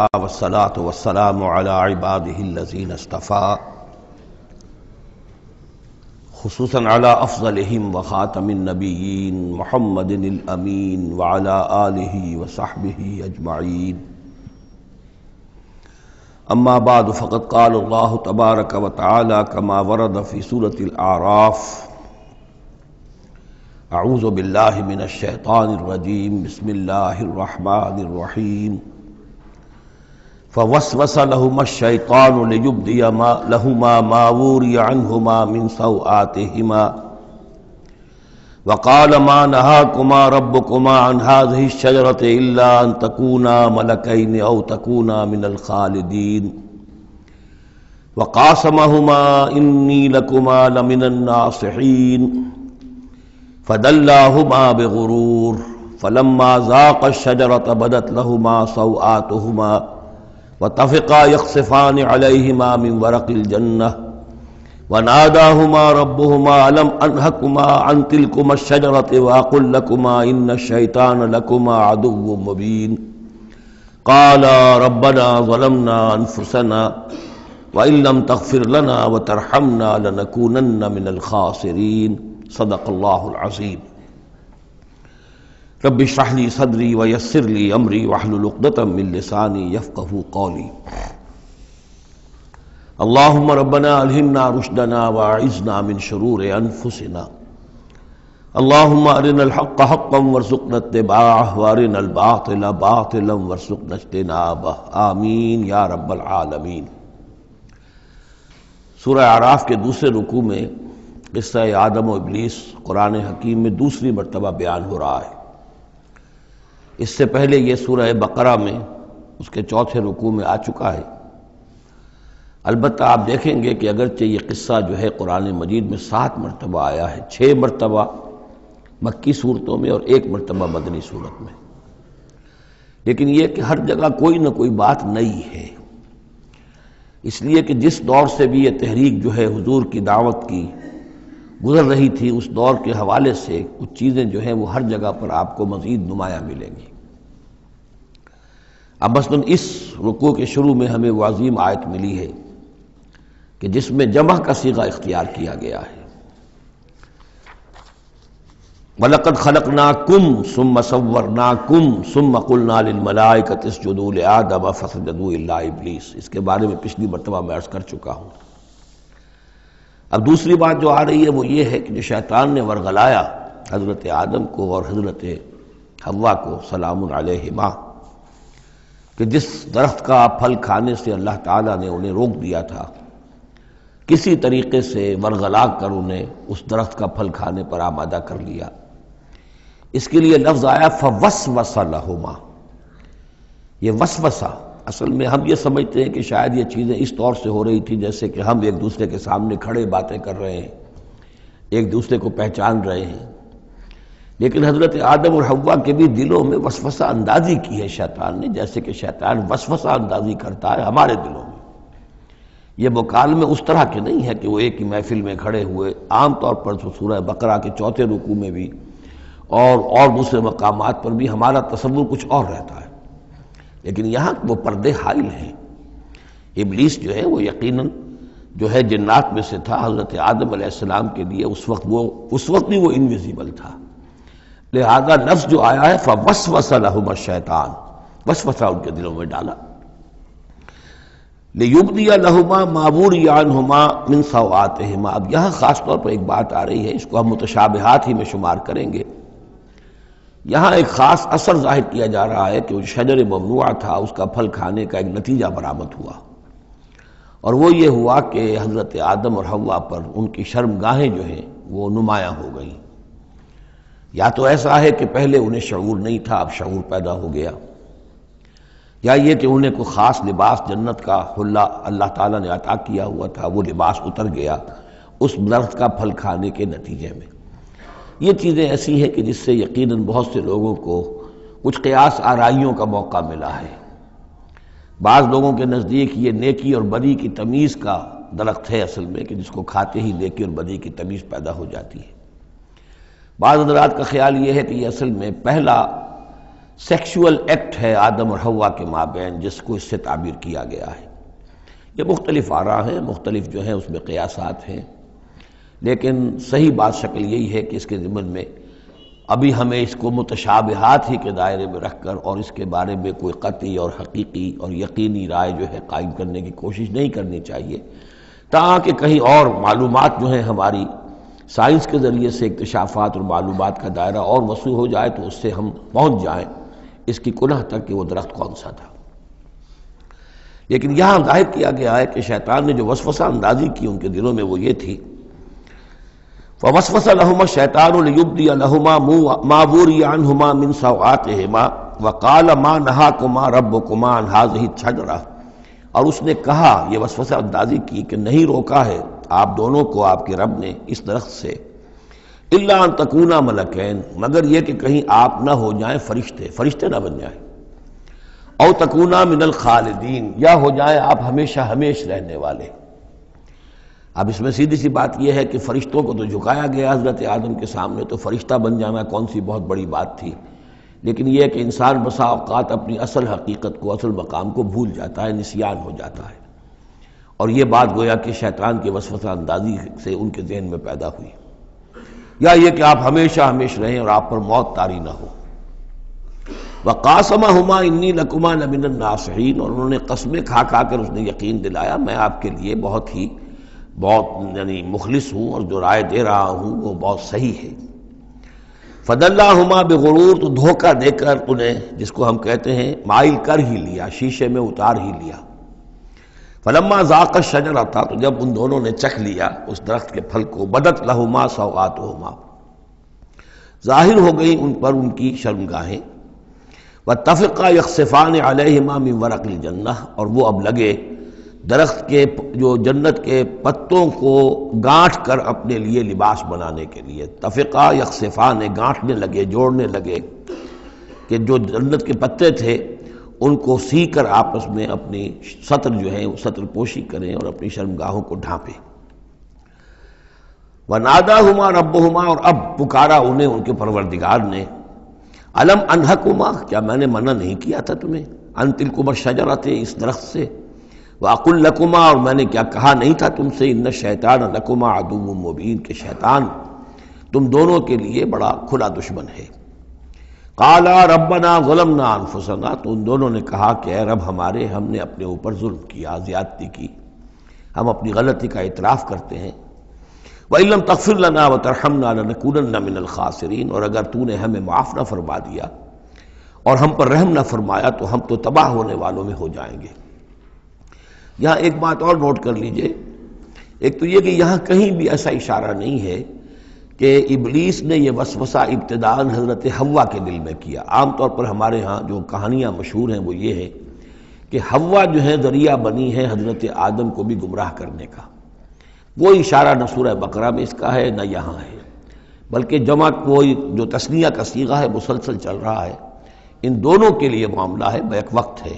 والصلاة والسلام على عباده الذين اصطفى خصوصا على أفضلهم وخاتم النبيين محمد الأمين وعلى آله وصحبه أجمعين. أما بعد فقد قال الله تبارك وتعالى كما ورد في سورة الأعراف: أعوذ بالله من الشيطان الرجيم بسم الله الرحمن الرحيم. فوسوس لهما الشيطان ليبدي لهما ما وري عنهما من سوآتهما وقال ما نهاكما ربكما عن هذه الشجرة إلا أن تكونا ملكين أو تكونا من الخالدين وقاسمهما إني لكما لمن الناصحين فدلاهما بغرور فلما ذاقا الشجرة بدت لهما سوآتهما وطفقا يخصفان عليهما من ورق الجنة وناداهما ربهما ألم أنهكما عن تلكما الشجرة وأقل لكما إن الشيطان لكما عدو مبين قالا ربنا ظلمنا أنفسنا وإن لم تغفر لنا وترحمنا لنكونن من الخاسرين. صدق اللہ العظیم. رب اشرح لي صدری ویسر لي امری واحلل عقدۃ من لسانی یفقہوا قولی. اللہم ربنا الہمنا رشدنا واعذنا من شرور انفسنا. اللہم ارنا الحق حقا وارزقنا اتباعہ وارنا الباطل باطلا وارزقنا اجتنابہ. آمین یا رب العالمین. سورہ اعراف کے دوسرے رکوع میں قصہ آدم و ابلیس قرآن حکیم میں دوسری مرتبہ بیان ہو رہا ہے. اس سے پہلے یہ سورہ بقرہ میں اس کے چوتھے رکوع میں آ چکا ہے. البتہ آپ دیکھیں گے کہ اگرچہ یہ قصہ جو ہے قرآن مجید میں 7 مرتبہ آیا ہے، 6 مرتبہ مکی صورتوں میں اور 1 مرتبہ مدنی صورت میں، لیکن یہ کہ ہر جگہ کوئی نہ کوئی بات نئی ہے. اس لیے کہ جس دور سے بھی یہ تحریک جو ہے حضور کی دعوت کی گزر رہی تھی، اس دور کے حوالے سے کچھ چیزیں جو ہیں وہ ہر جگہ پر آپ کو مزید نمایاں ملیں گی. اب مثلاً اس رکوع کے شروع میں ہمیں وہ عظیم آیت ملی ہے کہ جس میں جمع کا صیغہ اختیار کیا گیا ہے. وَلَقَدْ خَلَقْنَاكُمْ ثُمَّ صَوَّرْنَاكُمْ ثُمَّ قُلْنَا لِلْمَلَائِكَةِ اسْجُدُوا لِآدَمَ فَسَجَدُوا إِلَّا إِبْلِيسَ. اس کے بارے میں پچھلی مرتبہ میں عرض کر چکا ہوں. اب دوسری بات جو آ رہی ہے وہ یہ ہے کہ جو شیطان نے ورغلایا حضرت آدم کو اور حضرت حوا کو سلام علیہما، کہ جس درخت کا پھل کھانے سے اللہ تعالیٰ نے انہیں روک دیا تھا، کسی طریقے سے ورغلا کر انہیں اس درخت کا پھل کھانے پر آمادہ کر لیا. اس کے لیے لفظ آیا فوسوس لہما. یہ وسوسہ اصل میں ہم یہ سمجھتے ہیں کہ شاید یہ چیزیں اس طور سے ہو رہی تھی جیسے کہ ہم ایک دوسرے کے سامنے کھڑے باتیں کر رہے ہیں، ایک دوسرے کو پہچان رہے ہیں. لیکن حضرت آدم اور حوا کے بھی دلوں میں وسوسہ اندازی کی ہے شیطان نے، جیسے کہ شیطان وسوسہ اندازی کرتا ہے ہمارے دلوں میں. یہ مکالمے اس طرح کے نہیں ہے کہ وہ ایک ہی محفل میں کھڑے ہوئے. عام طور پر سورہ بقرہ کے چوتھے رکوع میں بھی اور دوسرے مقامات پر بھی ہمارا تصور کچھ اور رہتا ہے، لیکن یہاں وہ پردے حائل ہیں. ابلیس جو ہے وہ یقیناً جو ہے جنات میں سے تھا. حضرت آدم علیہ السلام کے لیے اس وقت بھی وہ انویزیبل تھا. لہذا لفظ جو آیا ہے فوسوس لہما الشیطان، وسوسہ ان کے دلوں میں ڈالا. لیبدی لہما ما وری عنہما من سوآتہما. اب یہاں خاص طور پر ایک بات آ رہی ہے، اس کو ہم متشابہات ہی میں شمار کریں گے. یہاں ایک خاص اثر ظاہر کیا جا رہا ہے کہ وہ شجر ممنوع تھا، اس کا پھل کھانے کا ایک نتیجہ برآمد ہوا، اور وہ یہ ہوا کہ حضرت آدم اور حوا پر ان کی شرمگاہیں جو ہیں وہ نمایاں ہو گئیں. یا تو ایسا ہے کہ پہلے انہیں شعور نہیں تھا، اب شعور پیدا ہو گیا، یا یہ کہ انہیں کوئی خاص لباس جنت کا حلہ اللہ تعالیٰ نے عطا کیا ہوا تھا، وہ لباس اتر گیا اس درخت کا پھل کھانے کے نتیجے میں. یہ چیزیں ایسی ہیں کہ جس سے یقیناً بہت سے لوگوں کو کچھ قیاس آرائیوں کا موقع ملا ہے. بعض لوگوں کے نزدیک یہ نیکی اور بدی کی تمیز کا درخت ہے اصل میں، کہ جس کو کھاتے ہی نیکی اور بدی کی تمیز پیدا ہو جاتی ہے. بعض حضرات کا خیال یہ ہے کہ یہ اصل میں پہلا سیکشول ایکٹ ہے آدم اور حوا کے مابین جس کو اس سے تعبیر کیا گیا ہے۔ یہ مختلف آراء ہیں، مختلف جو ہیں اس میں قیاسات ہیں، لیکن صحیح بات شکل یہی ہے کہ اس کے ضمن میں ابھی ہمیں اس کو متشابہات ہی کے دائرے میں رکھ کر اور اس کے بارے میں کوئی قطعی اور حقیقی اور یقینی رائے جو ہے قائم کرنے کی کوشش نہیں کرنی چاہیے، تاکہ کہیں اور معلومات جو ہیں ہماری سائنس کے ذریعے سے اکتشافات اور معلومات کا دائرہ اور وسیع ہو جائے تو اس سے ہم پہنچ جائیں اس کی کنہ تک کہ وہ درخت کون سا تھا۔ لیکن یہاں ظاہر کیا گیا ہے کہ شیطان نے جو وسوسہ اندازی کی ان کے دلوں میں وہ یہ تھی، فَوَسْوَسَ لَهُمَا الشَّيْطَانُ لِيُبْدِيَ لَهُمَا مَا وُرِيَ عَنْهُمَا مِنْ سَوْآتِهِمَا وَقَالَ مَا نَهَاكُمَا رَبُّكُمَا عَنْ هَٰذِهِ الشَّجَرَةِ، اور اس نے کہا، یہ وسوسہ اندازی کی کہ نہیں روکا ہے آپ دونوں کو آپ کے رب نے اس درخت سے، إِلَّا أَن تَكُونَا مَلَكَيْنِ، مگر یہ کہ کہیں آپ نہ ہو جائیں فرشتے نہ بن جائیں، او تکونا من الخالدین، یا ہو جائیں آپ ہمیشہ ہمیش رہنے والے۔ اب اس میں سیدھی سی بات یہ ہے کہ فرشتوں کو تو جھکایا گیا حضرت آدم کے سامنے، تو فرشتہ بن جانا کون سی بہت بڑی بات تھی، لیکن یہ کہ انسان بسا اوقات اپنی اصل حقیقت کو، اصل مقام کو بھول جاتا ہے، نسیان ہو جاتا ہے، اور یہ بات گویا کہ شیطان کے وسوسہ اندازی سے ان کے ذہن میں پیدا ہوئی، یا یہ کہ آپ ہمیشہ ہمیش رہیں اور آپ پر موت طاری نہ ہو۔ وَقَاسَمَهُمَا إِنِّي لَكُمَا لَمِنَ النَّاصِحِينَ، اور انہوں نے قسمیں کھا کھا کر اس نے یقین دلایا میں آپ کے لیے بہت یعنی مخلص ہوں، اور جو رائے دے رہا ہوں وہ بہت صحیح ہے۔ فَدَلَّاهُمَا بِغُرُورٍ، تو دھوکہ دے کر انہیں، جس کو ہم کہتے ہیں مائل کر ہی لیا، شیشے میں اتار ہی لیا۔ فَلَمَّا ذَاقَا الشَّجَرَةَ، تو جب ان دونوں نے چکھ لیا اس درخت کے پھل کو، بَدَتْ لَهُمَا سَوْآتُهُمَا، ظاہر ہو گئی ان پر ان کی شرمگاہیں، وَاتَّفِقَا يَخْصِفَانِ عَلَيْهِمَا مِن وَرَقِ الْجَنَّةِ، اور وہ اب لگے درخت کے جو جنت کے پتوں کو گانٹھ کر اپنے لیے لباس بنانے کے لیے، تفقا یخصفان، گانٹھنے لگے، جوڑنے لگے کہ جو جنت کے پتے تھے ان کو سی کر آپس میں اپنی سطر جو ہے سطر پوشی کریں اور اپنی شرمگاہوں کو ڈھانپیں۔ وَنَادَاهُمَا رَبُّهُمَا، اور اب پکارا انہیں ان کے پروردگار نے، أَلَمْ أَنْهَكُمَا، کیا میں نے منع نہیں کیا تھا تمہیں، أَن تِلْكُمَا الشَّجَرَةِ، اس درخت سے، وَأَقُلْ لَكُمَا، اور میں نے کیا کہا نہیں تھا تم سے، إِنَّ الشَّيْطَانَ لَكُمَا عَدُوٌّ مُّبِينٌ، کہ شیطان تم دونوں کے لیے بڑا کھلا دشمن ہے۔ قَالَا رَبَّنَا ظَلَمْنَا أَنفُسَنَا، تو ان دونوں نے کہا کہ اے رب ہمارے، ہم نے اپنے اوپر ظلم کیا، زیادتی کی، ہم اپنی غلطی کا اعتراف کرتے ہیں۔ وَإِن لَّمْ تَغْفِرْ لَنَا وَتَرْحَمْنَا لَنَكُونَنَّ مِنَ الْخَاسِرِينَ، اور اگر تو نے ہمیں معاف نہ فرما دیا اور ہم پر رحم نہ فرمایا تو ہم تو تباہ ہونے والوں میں ہو جائیں گے۔ یہاں ایک بات اور نوٹ کر لیجئے، ایک تو یہ کہ یہاں کہیں بھی ایسا اشارہ نہیں ہے کہ ابلیس نے یہ وسوسہ ابتداءً حضرت حوا کے دل میں کیا۔ عام طور پر ہمارے ہاں جو کہانیاں مشہور ہیں وہ یہ ہے کہ حوا جو ہے ذریعہ بنی ہے حضرت آدم کو بھی گمراہ کرنے کا، کوئی اشارہ نہ سورہ بقرہ میں اس کا ہے نہ یہاں ہے، بلکہ جمع کوئی جو تثنیہ کا صیغہ ہے مسلسل چل رہا ہے، ان دونوں کے لیے معاملہ ہے، بیک وقت ہے۔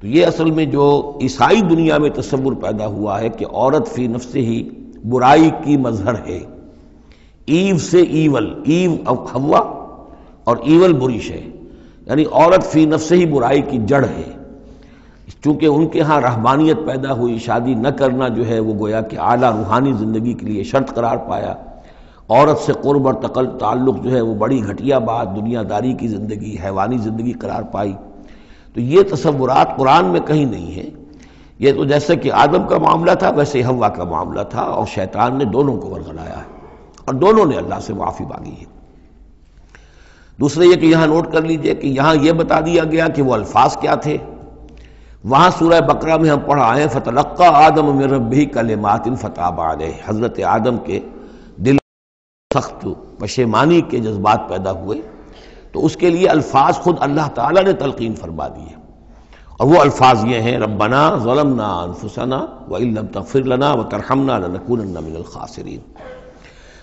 تو یہ اصل میں جو عیسائی دنیا میں تصور پیدا ہوا ہے کہ عورت فی نفسہ ہی برائی کی مظہر ہے، ایو سے ایول، ایو حوا اور ایول بری شے، یعنی عورت فی نفسہ ہی برائی کی جڑ ہے۔ چونکہ ان کے ہاں رہبانیت پیدا ہوئی، شادی نہ کرنا جو ہے وہ گویا کہ اعلیٰ روحانی زندگی کے لیے شرط قرار پایا، عورت سے قرب اور تعلق جو ہے وہ بڑی گھٹیا بات، دنیا داری کی زندگی، حیوانی زندگی قرار پائی۔ تو یہ تصورات قرآن میں کہیں نہیں ہیں، یہ تو جیسے کہ آدم کا معاملہ تھا ویسے حوا کا معاملہ تھا، اور شیطان نے دونوں کو ورغلایا ہے اور دونوں نے اللہ سے معافی مانگی ہے۔ دوسرے یہ کہ یہاں نوٹ کر لیجئے کہ یہاں یہ بتا دیا گیا کہ وہ الفاظ کیا تھے۔ وہاں سورہ بقرہ میں ہم پڑھا ہے فَتَلَقَّىٰ آدَمُ مِن رَبِّهِ كَلِمَاتٍ فَتَابَ عَلَيْهِ، حضرت آدم کے دل سخت پشیمانی کے جذبات پیدا ہوئے تو اس کے لیے الفاظ خود اللہ تعالیٰ نے تلقین فرما دیے، اور وہ الفاظ یہ ہیں ربنا ظلمنا انفسنا وان لم تغفر لنا وترحمنا لنكونن من الخاسرین۔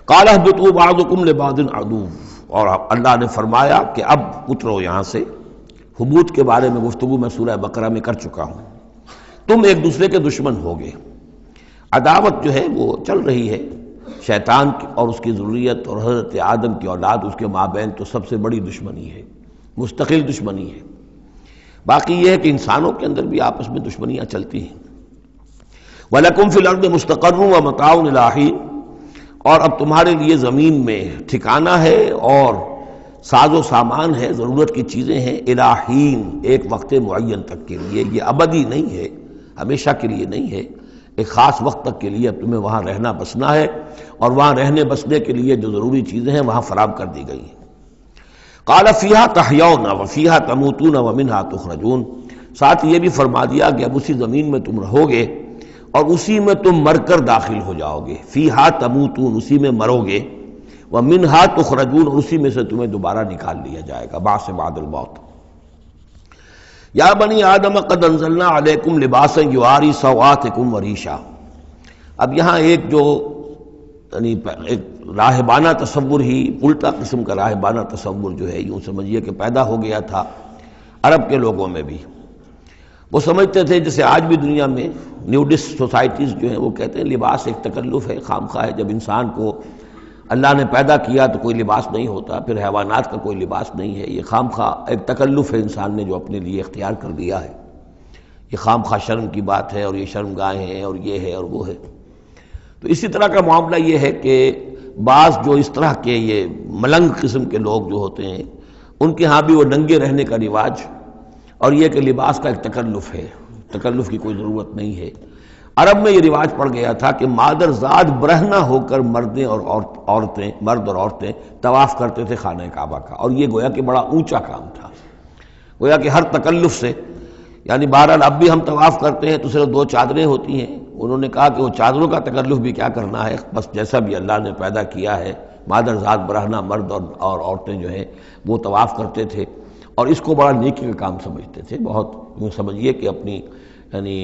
قال اهبطوا بعضكم لبعض عدو، اور اللہ نے فرمایا کہ اب اترو یہاں سے۔ حبوط کے بارے میں گفتگو میں سورہ بقرہ میں کر چکا ہوں، تم ایک دوسرے کے دشمن ہوگے۔ عداوت جو ہے وہ چل رہی ہے، شیطان اور اس کی ذریت اور حضرت آدم کی اولاد، اس کے مابین تو سب سے بڑی دشمنی ہے، مستقل دشمنی ہے۔ باقی یہ ہے کہ انسانوں کے اندر بھی آپس میں دشمنیاں چلتی ہیں۔ وَلَكُمْ فِي الْأَرْضِ مُسْتَقَرٌّ وَمَتَاعٌ إِلَىٰ حِينٍ، اور اب تمہارے لیے زمین میں ٹھکانہ ہے اور ساز و سامان ہے، ضرورت کی چیزیں ہیں، اِلَىٰ حِین، ایک وقت معین تک کے لیے۔ یہ ابدی نہیں ہے، ہمیشہ کے لیے نہیں ہے، ایک خاص وقت تک کے لیے اب تمہیں وہاں رہنا بسنا ہے، اور وہاں رہنے بسنے کے لیے جو ضروری چیزیں ہیں وہاں فراہم کر دی گئی ہیں۔ قَالَ فِيهَا تَحْيَوْنَ وَفِيهَا تَمُوتُونَ وَمِنْهَا تُخْرَجُونَ، ساتھ یہ بھی فرما دیا کہ اب اسی زمین میں تم رہو گے اور اسی میں تم مر کر داخل ہو جاؤ گے۔ فِيهَا تَمُوتُونَ، اسی میں مرو گے، وَمِنْهَا تُخْرَجُونَ، اور اسی میں سے تمہیں دوبارہ نکال لیا جائے گا، بعث بعد الموت۔ یا بنی آدم قد انزلنا علیکم لباسا یواری سوآتکم وریشا۔ اب یہاں ایک جو یعنی ایک راہبانہ تصور ہی، الٹا قسم کا راہبانہ تصور جو ہے، یوں سمجھیے کہ پیدا ہو گیا تھا عرب کے لوگوں میں بھی۔ وہ سمجھتے تھے جیسے آج بھی دنیا میں نیوڈسٹ سوسائٹیز جو ہیں وہ کہتے ہیں لباس ایک تکلف ہے، خامخواہ ہے، جب انسان کو اللہ نے پیدا کیا تو کوئی لباس نہیں ہوتا، پھر حیوانات کا کوئی لباس نہیں ہے، یہ خامخواہ ایک تکلف ہے انسان نے جو اپنے لیے اختیار کر دیا ہے، یہ خامخواہ شرم کی بات ہے، اور یہ شرمگاہیں ہیں، اور یہ ہے اور وہ ہے۔ تو اسی طرح کا معاملہ یہ ہے کہ بعض جو اس طرح کے یہ ملنگ قسم کے لوگ جو ہوتے ہیں ان کے ہاں بھی وہ ننگے رہنے کا رواج، اور یہ کہ لباس کا ایک تکلف ہے، تکلف کی کوئی ضرورت نہیں ہے۔ عرب میں یہ رواج پڑ گیا تھا کہ مادر زاد برہنہ ہو کر مرد اور عورتیں طواف کرتے تھے خانہ کعبہ کا، اور یہ گویا کہ بڑا اونچا کام تھا، گویا کہ ہر تکلف سے، یعنی بہرحال اب بھی ہم طواف کرتے ہیں تو صرف 2 چادریں ہوتی ہیں، انہوں نے کہا کہ وہ چادروں کا تکلف بھی کیا کرنا ہے، بس جیسا بھی اللہ نے پیدا کیا ہے، مادر ذات برہنہ مرد اور عورتیں جو ہیں وہ طواف کرتے تھے، اور اس کو بڑا نیکی کا کام سمجھتے تھے، بہت یوں سمجھیے کہ اپنی یعنی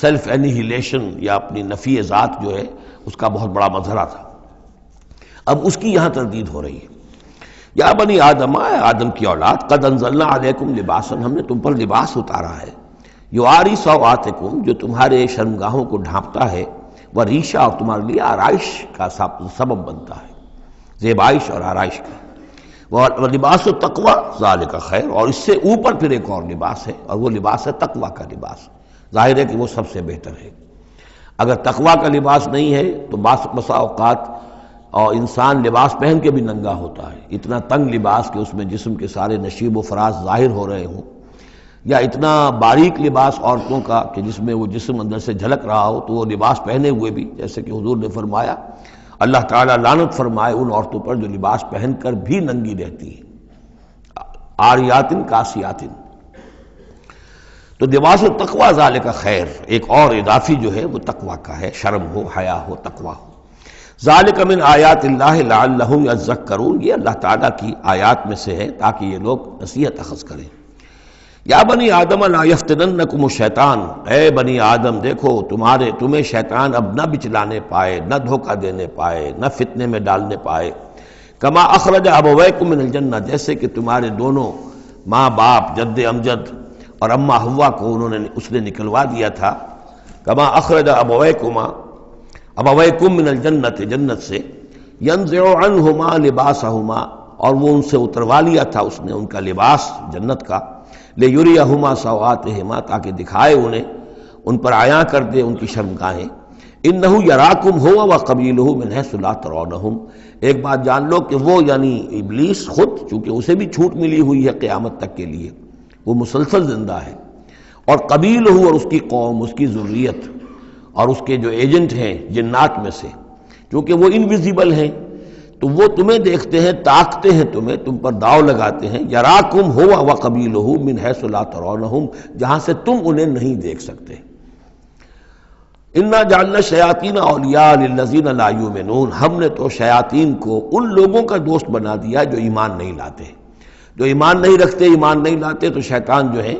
سیلف اینیہیلیشن یا اپنی نفی ذات جو ہے اس کا بہت بڑا مظہرہ تھا۔ اب اس کی یہاں تردید ہو رہی ہے۔ یا بنی آدم، آدم کی اولاد، قد انزلنا علیکم لباسا، ہم نے تم پر لباس اتارا ہے، یواری سوآتکم، جو تمہارے شرمگاہوں کو ڈھانپتا ہے، وریشا، اور تمہارے لیے آرائش کا سبب بنتا ہے، زیبائش اور آرائش کا، لباس التقوی ذالک خیر، اور اس سے اوپر پھر ایک اور لباس ہے، اور وہ لباس ہے تقوی کا لباس۔ ظاہر ہے کہ وہ سب سے بہتر ہے۔ اگر تقوی کا لباس نہیں ہے تو بسا اوقات اور انسان لباس پہن کے بھی ننگا ہوتا ہے، اتنا تنگ لباس کہ اس میں جسم کے سارے نشیب و فراز ظاہر ہو رہے ہوں، یا اتنا باریک لباس عورتوں کا کہ جس میں وہ جسم اندر سے جھلک رہا ہو، تو وہ لباس پہنے ہوئے بھی، جیسے کہ حضور نے فرمایا، اللہ تعالیٰ لعنت فرمائے ان عورتوں پر جو لباس پہن کر بھی ننگی رہتی ہیں، عاریاتن کاسیاتن۔ تو لباس التقوی ذالک خیر، ایک اور اضافی جو ہے وہ تقوی کا ہے، شرم ہو، حیا ہو، تقوی ہو۔ ذالک من آیات اللہ لعلہم یذکرون، یہ اللہ تعالیٰ کی آیات میں سے ہے تاکہ یہ لوگ نصیحت اخذ کریں۔ یا بنی آدم لا یفتننکم الشیطان، اے بنی آدم دیکھو تمہیں شیطان اب نہ بچلانے پائے، نہ دھوکہ دینے پائے، نہ فتنے میں ڈالنے پائے، کما اخرج ابویکم من الجنہ، جیسے کہ تمہارے دونوں ماں باپ جد امجد اور اماں حوا کو اس نے نکلوا دیا تھا، کما اخرج ابویکم من الجنۃ، جنت سے، ینزع عنہما لباسہما، اور وہ ان سے اتروا لیا تھا اس نے ان کا لباس جنت کا، لیریہما سوآتہما، تاکہ دکھائے انہیں، ان پر عیاں کر دے ان کی شرمگاہیں، انہ یراکم ہوا وقبیلہ من حیث لا ترونہم، ایک بات جان لو کہ وہ یعنی ابلیس خود، چونکہ اسے بھی چھوٹ ملی ہوئی ہے قیامت تک کے لیے، وہ مسلسل زندہ ہے، اور قبیلہ، اور اس کی قوم، اس کی ذریت، اور اس کے جو ایجنٹ ہیں جنات میں سے، چونکہ وہ انویزیبل ہیں تو وہ تمہیں دیکھتے ہیں، تاکتے ہیں تمہیں، تم پر داؤ لگاتے ہیں، یراکم ہوا وقبیلہ من حیث لا ترونہم، جہاں سے تم انہیں نہیں دیکھ سکتے۔ انا جعلنا الشیاطین اولیاء للذین لا یؤمنون، ہم نے تو شیاطین کو ان لوگوں کا دوست بنا دیا جو ایمان نہیں لاتے، جو ایمان نہیں رکھتے، ایمان نہیں لاتے، تو شیطان جو ہے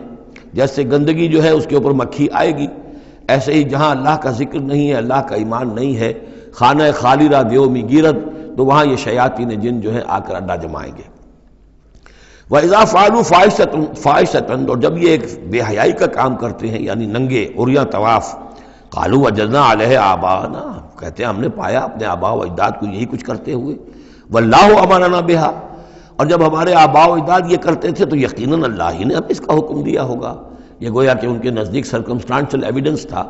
جیسے گندگی جو ہے اس کے اوپر مکھی آئے گی، ایسے ہی جہاں اللہ کا ذکر نہیں ہے، اللہ کا ایمان نہیں ہے، خانہ خالی را دیو می گیرد، تو وہاں یہ شیاطین جن جو ہے آ کر اڈا جمائیں گے۔ وَإِذَا فَعَلُوا فَاحِشَةً، اور جب یہ ایک بے حیائی کا کام کرتے ہیں، یعنی ننگے عریاں طواف، قَالُوا وَجَدْنَا عَلَيْهَا آبَاءَنَا، کہتے ہیں ہم نے پایا اپنے آباء و اجداد کو یہی کچھ کرتے ہوئے، وَاللَّهُ أَمَرَنَا بِهَا، اور جب ہمارے آباء و اجداد یہ کرتے تھے تو یقیناً اللہ ہی نے ہمیں اس کا حکم دیا ہوگا۔ یہ گویا کہ ان کے نزدیک سرکمسٹانشل ایویڈنس تھا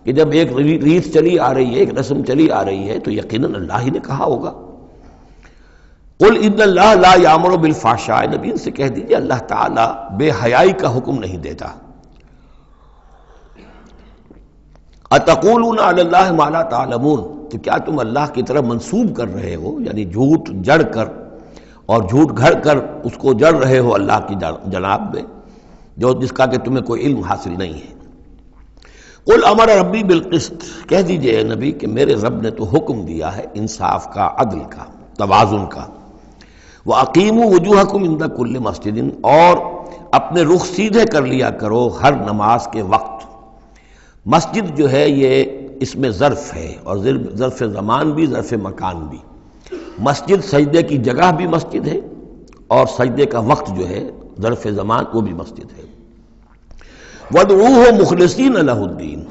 کہ جب ایک ریت چلی آ رہی ہے، ایک رسم چلی آ رہی ہے تو یقیناً اللہ ہی نے کہا ہوگا۔ قل ان اللہ لا یامر بالفحشاء، نبی ان سے کہہ دیجیے اللہ تعالیٰ بے حیائی کا حکم نہیں دیتا۔ اتقولون علی اللہ ما لا تعلمون، تو کیا تم اللہ کی طرف منسوب کر رہے ہو، یعنی جھوٹ جڑ کر اور جھوٹ گھڑ کر اس کو جڑ رہے ہو اللہ کی جناب میں، جو جس کا کہ تمہیں کوئی علم حاصل نہیں ہے۔ قل امر ربی بالقسط، کہہ دیجئے اے نبی کہ میرے رب نے تو حکم دیا ہے انصاف کا، عدل کا، توازن کا۔ وَأَقِيمُوا وُجُوهَكُمْ عِنْدَ كُلِّ مَسْجِدٍ، اور اپنے رخ سیدھے کر لیا کرو ہر نماز کے وقت۔ مسجد جو ہے یہ اس میں ظرف ہے، اور ظرف زمان بھی ظرف مکان بھی۔ مسجد سجدے کی جگہ بھی مسجد ہے، اور سجدے کا وقت جو ہے ظرف زمان وہ بھی مسجد ہے۔ وَادْعُوهُ مُخْلِصِينَ لَهُ الدِّينَ،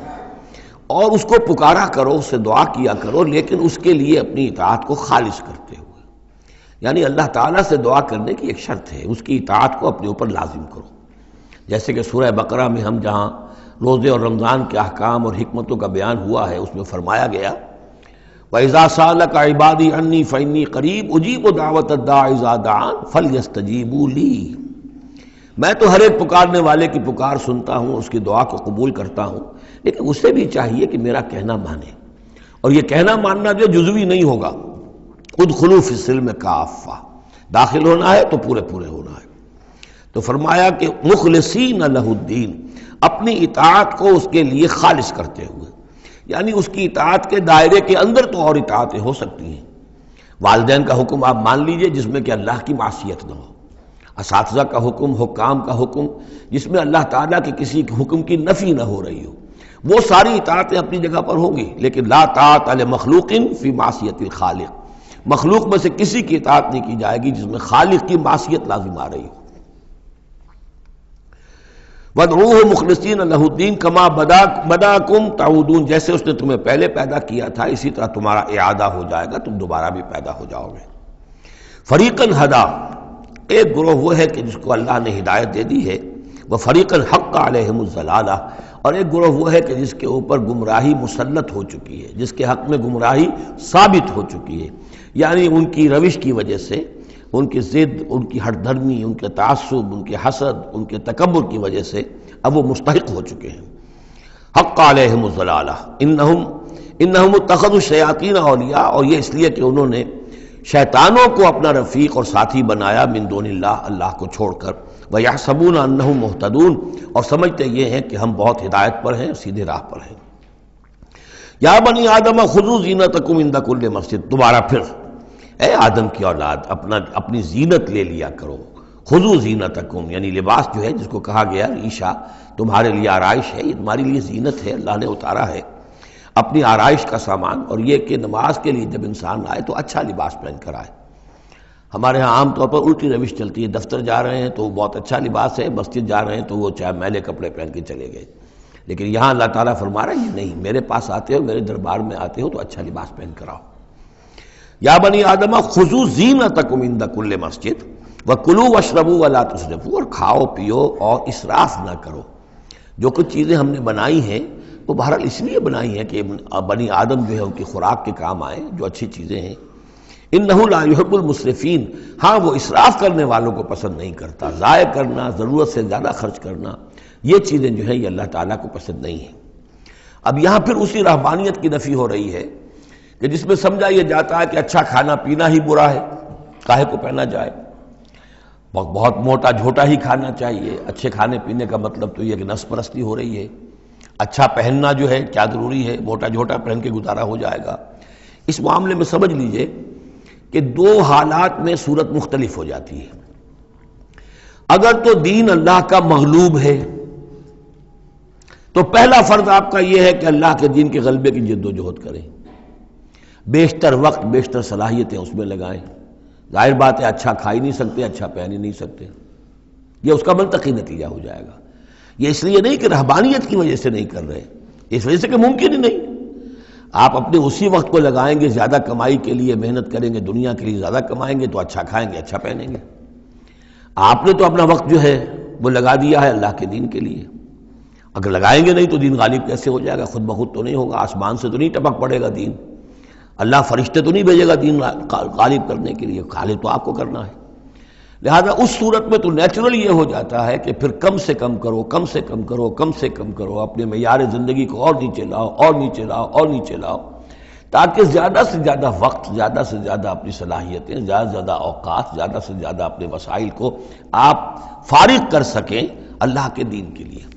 اور اس کو پکارا کرو، اس سے دعا کیا کرو، لیکن اس کے لیے اپنی اطاعت کو خالص کرتے ہوئے، یعنی اللہ تعالیٰ سے دعا کرنے کی ایک شرط ہے، اس کی اطاعت کو اپنے اوپر لازم کرو۔ جیسے کہ سورہ بقرہ میں ہم جہاں روزے اور رمضان کے احکام اور حکمتوں کا بیان ہوا ہے، اس میں فرمایا گیا وَإِذَا سَأَلَكَ عِبَادِي عَنِّي فَإِنِّي قَرِيبٌ أُجِيبُ دَعْوَةَ الدَّاعِ إِذَا دَعَانِ فَلْيَسْتَجِيبُوا لِي، میں تو ہر ایک پکارنے والے کی پکار سنتا ہوں، اس کی دعا کو قبول کرتا ہوں، لیکن اسے بھی چاہیے کہ میرا کہنا مانے، اور یہ کہنا ماننا جو جزوی نہیں ہوگا۔ ادخلوا فی السلم کافہ، داخل ہونا ہے تو پورے پورے ہونا ہے۔ تو فرمایا کہ مخلصین لہ الدین، اپنی اطاعت کو اس کے لیے خالص کرتے ہوئے، یعنی اس کی اطاعت کے دائرے کے اندر تو اور اطاعتیں ہو سکتی ہیں۔ والدین کا حکم آپ مان لیجئے جس میں کہ اللہ کی معصیت نہ ہو، اساتذہ کا حکم، حکام کا حکم جس میں اللہ تعالیٰ کے کسی حکم کی نفی نہ ہو رہی ہو، وہ ساری اطاعتیں اپنی جگہ پر ہوں گی، لیکن لا طاعۃ لمخلوق فی معصیت الخالق، مخلوق میں سے کسی کی اطاعت نہیں کی جائے گی جس میں خالق کی معصیت لازم آ رہی ہو۔ وَادْعُوهُ مُخْلِصِينَ لَهُ الدِّينَ كَمَا بَدَأَكُمْ تَعُودُونَ، جیسے اس نے تمہیں پہلے پیدا کیا تھا اسی طرح تمہارا اعادہ ہو جائے گا، تم دوبارہ بھی پیدا ہو جاؤ گے۔ فَرِيقًا هَدَىٰ، ایک گروہ وہ ہے کہ جس کو اللہ نے ہدایت دے دی ہے، وَفَرِيقًا حَقَّ عَلَيْهِمُ الضَّلَالَةُ، اور ایک گروہ وہ ہے کہ جس کے اوپر گمراہی مسلط ہو چکی ہے، جس کے حق میں گمراہی ثابت ہو چکی ہے، یعنی ان کی روش کی وجہ سے، ان کی ضد، ان کی ہٹ دھرمی، ان کے تعصب، ان کے حسد، ان کے تکبر کی وجہ سے اب وہ مستحق ہو چکے ہیں۔ حق علیہم الضلالہ انہم اتخذوا الشیاطین اولیاء، اور یہ اس لیے کہ انہوں نے شیطانوں کو اپنا رفیق اور ساتھی بنایا من دون اللہ، اللہ کو چھوڑ کر، ویحسبون انہم مہتدون، اور سمجھتے یہ ہیں کہ ہم بہت ہدایت پر ہیں، سیدھے راہ پر ہیں۔ یا بنی آدم خذوا زینتکم عند کل مسجد، دوبارہ پھر اے آدم کی اولاد اپنی زینت لے لیا کرو۔ خذوا زینتکم یعنی لباس جو ہے جس کو کہا گیا ریشہ تمہارے لیے آرائش ہے، یہ تمہاری لیے زینت ہے، اللہ نے اتارا ہے اپنی آرائش کا سامان، اور یہ کہ نماز کے لیے جب انسان آئے تو اچھا لباس پہن کر آئے۔ ہمارے ہاں عام طور پر الٹی روش چلتی ہے، دفتر جا رہے ہیں تو وہ بہت اچھا لباس ہے، مسجد جا رہے ہیں تو وہ چاہے میلے کپڑے پہن کے چلے گئے، لیکن یہاں اللہ تعالیٰ فرما رہا ہے یہ نہیں، میرے پاس آتے ہو، میرے دربار میں آتے ہو تو اچھا لباس پہن کر آؤ۔ یا بنی آدم خذوا زینتکم عند کل مسجد وکلوا واشربوا ولا تسرفوا، اور کھاؤ پیو اور اسراف نہ کرو۔ جو کچھ چیزیں ہم نے بنائی ہیں وہ بہرحال اس لیے بنائی ہیں کہ بنی آدم جو ہے ان کی خوراک کے کام آئیں، جو اچھی چیزیں ہیں۔ انہ لا يحب المسرفین، ہاں وہ اسراف کرنے والوں کو پسند نہیں کرتا، ضائع کرنا، ضرورت سے زیادہ خرچ کرنا، یہ چیزیں جو ہیں یہ اللہ تعالیٰ کو پسند نہیں ہیں۔ اب یہاں پھر اسی رہبانیت کی نفی ہو رہی ہے کہ جس میں سمجھا یہ جاتا ہے کہ اچھا کھانا پینا ہی برا ہے، کاہے کو پہنا جائے، بہت موٹا جھوٹا ہی کھانا چاہیے۔ اچھے کھانے پینے کا مطلب تو یہ کہ نفس پرستی ہو رہی ہے۔ اچھا پہننا جو ہے کیا ضروری ہے، موٹا جھوٹا پہن کے گزارا ہو جائے گا۔ اس معاملے میں سمجھ لیجئے کہ دو حالات میں صورت مختلف ہو جاتی ہے۔ اگر تو دین اللہ کا مغلوب ہے تو پہلا فرض آپ کا یہ ہے کہ اللہ کے دین کے غلبے کی جد و جہد کریں، بیشتر وقت بیشتر صلاحیتیں اس میں لگائیں۔ ظاہر بات ہے اچھا کھا ہی نہیں سکتے، اچھا پہن ہی نہیں سکتے، یہ اس کا منطقی نتیجہ ہو جائے گا۔ یہ اس لیے نہیں کہ رہبانیت کی وجہ سے نہیں کر رہے، اس وجہ سے کہ ممکن ہی نہیں۔ آپ اپنے اسی وقت کو لگائیں گے زیادہ کمائی کے لیے، محنت کریں گے دنیا کے لیے، زیادہ کمائیں گے تو اچھا کھائیں گے، اچھا پہنیں گے، آپ نے تو اپنا وقت جو ہے وہ لگا دیا ہے اللہ کے دین کے لیے، اگر لگائیں گے نہیں تو دین غالب کیسے ہو جائے گا؟ خود بخود تو نہیں ہوگا، آسمان سے تو نہیں ٹپک پڑے گا دین، اللہ فرشتے تو نہیں بھیجے گا دین غالب کرنے کے لیے، غالب تو آپ کو کرنا ہے۔ لہذا اس صورت میں تو نیچرل یہ ہو جاتا ہے کہ پھر کم سے کم کرو، کم سے کم کرو، کم سے کم کرو، اپنے معیار زندگی کو اور نیچے لاؤ، اور نیچے لاؤ، اور نیچے لاؤ، تاکہ زیادہ سے زیادہ وقت، زیادہ سے زیادہ اپنی صلاحیتیں، زیادہ سے زیادہ اوقات، زیادہ سے زیادہ اپنے وسائل کو آپ فارغ کر سکیں اللہ کے دین کے لیے۔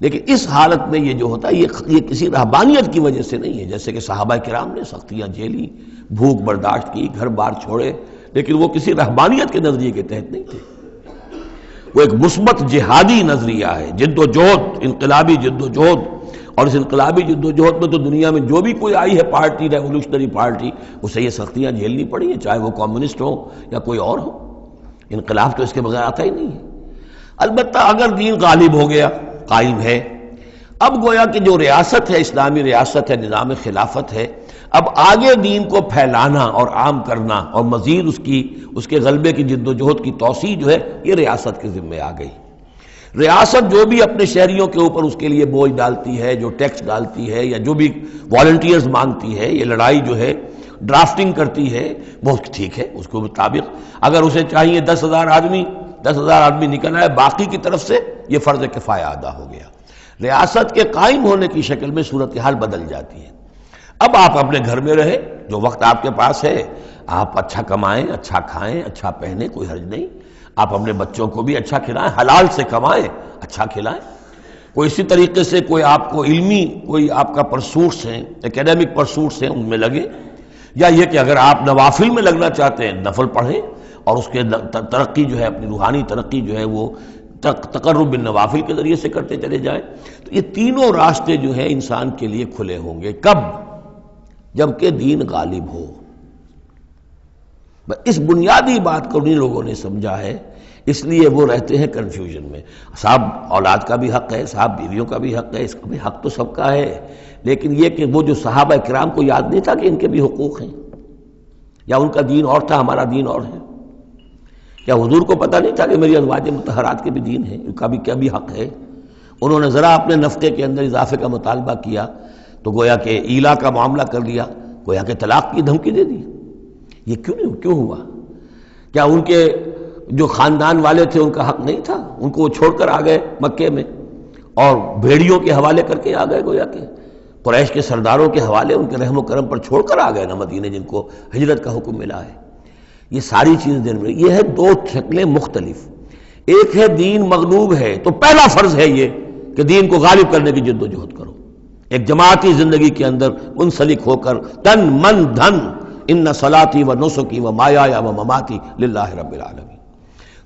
لیکن اس حالت میں یہ جو ہوتا ہے یہ کسی رہبانیت کی وجہ سے نہیں ہے، جیسے کہ صحابہ کرام نے سختیاں جھیلی، بھوک برداشت کی، گھر بار چھوڑے، لیکن وہ کسی رہبانیت کے نظریے کے تحت نہیں تھے، وہ ایک مثبت جہادی نظریہ ہے، جد و جہد، انقلابی جد و جہد۔ اور اس انقلابی جد و جہد میں تو دنیا میں جو بھی کوئی آئی ہے پارٹی، ریولوشنری پارٹی، اسے یہ سختیاں جھیلنی پڑی ہیں، چاہے وہ کمیونسٹ ہو یا کوئی اور ہو، انقلاب تو اس کے بغیر آتا ہی نہیں ہے۔ البتہ اگر دین غالب ہو گیا، قائم ہے، اب گویا کہ جو ریاست ہے، اسلامی ریاست ہے، نظام خلافت ہے، اب آگے دین کو پھیلانا اور عام کرنا اور مزید اس کے غلبے کی جد و جہد کی توسیع جو ہے یہ ریاست کے ذمے آ گئی۔ ریاست جو بھی اپنے شہریوں کے اوپر اس کے لیے بوجھ ڈالتی ہے، جو ٹیکس ڈالتی ہے، یا جو بھی والنٹیئرز مانگتی ہے، یہ لڑائی جو ہے ڈرافٹنگ کرتی ہے، بہت ٹھیک ہے، اس کے مطابق اگر اسے چاہیے 10,000 آدمی نکل آئے، باقی کی طرف سے یہ فرض کفایہ ادا ہو گیا۔ ریاست کے قائم ہونے کی شکل میں صورتحال بدل جاتی ہے۔ اب آپ اپنے گھر میں رہے، جو وقت آپ کے پاس ہے آپ اچھا کمائیں، اچھا کھائیں، اچھا پہنیں، کوئی حرج نہیں، آپ اپنے بچوں کو بھی اچھا کھلائیں، حلال سے کمائیں، اچھا کھلائیں۔ کوئی اسی طریقے سے کوئی آپ کو علمی کوئی آپ کا پرسوٹس ہیں، ایکیڈیمک پرسوٹس ہیں، ان میں لگے، یا یہ کہ اگر آپ نوافل میں لگنا چاہتے ہیں نفل پڑھیں اور اس کے ترقی جو ہے، اپنی روحانی ترقی جو ہے وہ تقرب بالنوافل کے ذریعے سے کرتے چلے جائیں۔ تو یہ تینوں راستے جو ہیں انسان کے لیے کھلے ہوں گے، کب؟ جبکہ دین غالب ہو۔ اس بنیادی بات کو انہیں لوگوں نے سمجھا ہے، اس لیے وہ رہتے ہیں کنفیوژن میں۔ صاحب اولاد کا بھی حق ہے، صاحب بیویوں کا بھی حق ہے، اس کا بھی حق تو سب کا ہے، لیکن یہ کہ وہ جو صحابہ کرام کو یاد نہیں تھا کہ ان کے بھی حقوق ہیں، یا ان کا دین اور تھا، ہمارا دین اور ہے؟ کیا حضور کو پتہ نہیں تھا کہ میری ازواج مطہرات کے بھی دین ہے، ان کا بھی کیا بھی حق ہے؟ انہوں نے ذرا اپنے نفقے کے اندر اضافے کا مطالبہ کیا تو گویا کہ ایلا کا معاملہ کر لیا، گویا کہ طلاق کی دھمکی دے دی۔ یہ کیوں ہوا؟ کیا ان کے جو خاندان والے تھے ان کا حق نہیں تھا؟ ان کو وہ چھوڑ کر آ گئے مکے میں اور بھیڑیوں کے حوالے کر کے آ گئے، گویا کہ قریش کے سرداروں کے حوالے ان کے رحم و کرم پر چھوڑ کر آ گئے نا مدینے، جن کو ہجرت کا حکم ملا ہے۔ یہ ساری چیزیں دن میں یہ ہے دو شکلیں مختلف۔ ایک ہے دین مغلوب ہے تو پہلا فرض ہے یہ کہ دین کو غالب کرنے کی جد و جہد کرو، ایک جماعتی زندگی کے اندر منسلک ہو کر تن من دھن، ان صلاتی و نسکی و مایایا و مماتی للہ رب العالمین،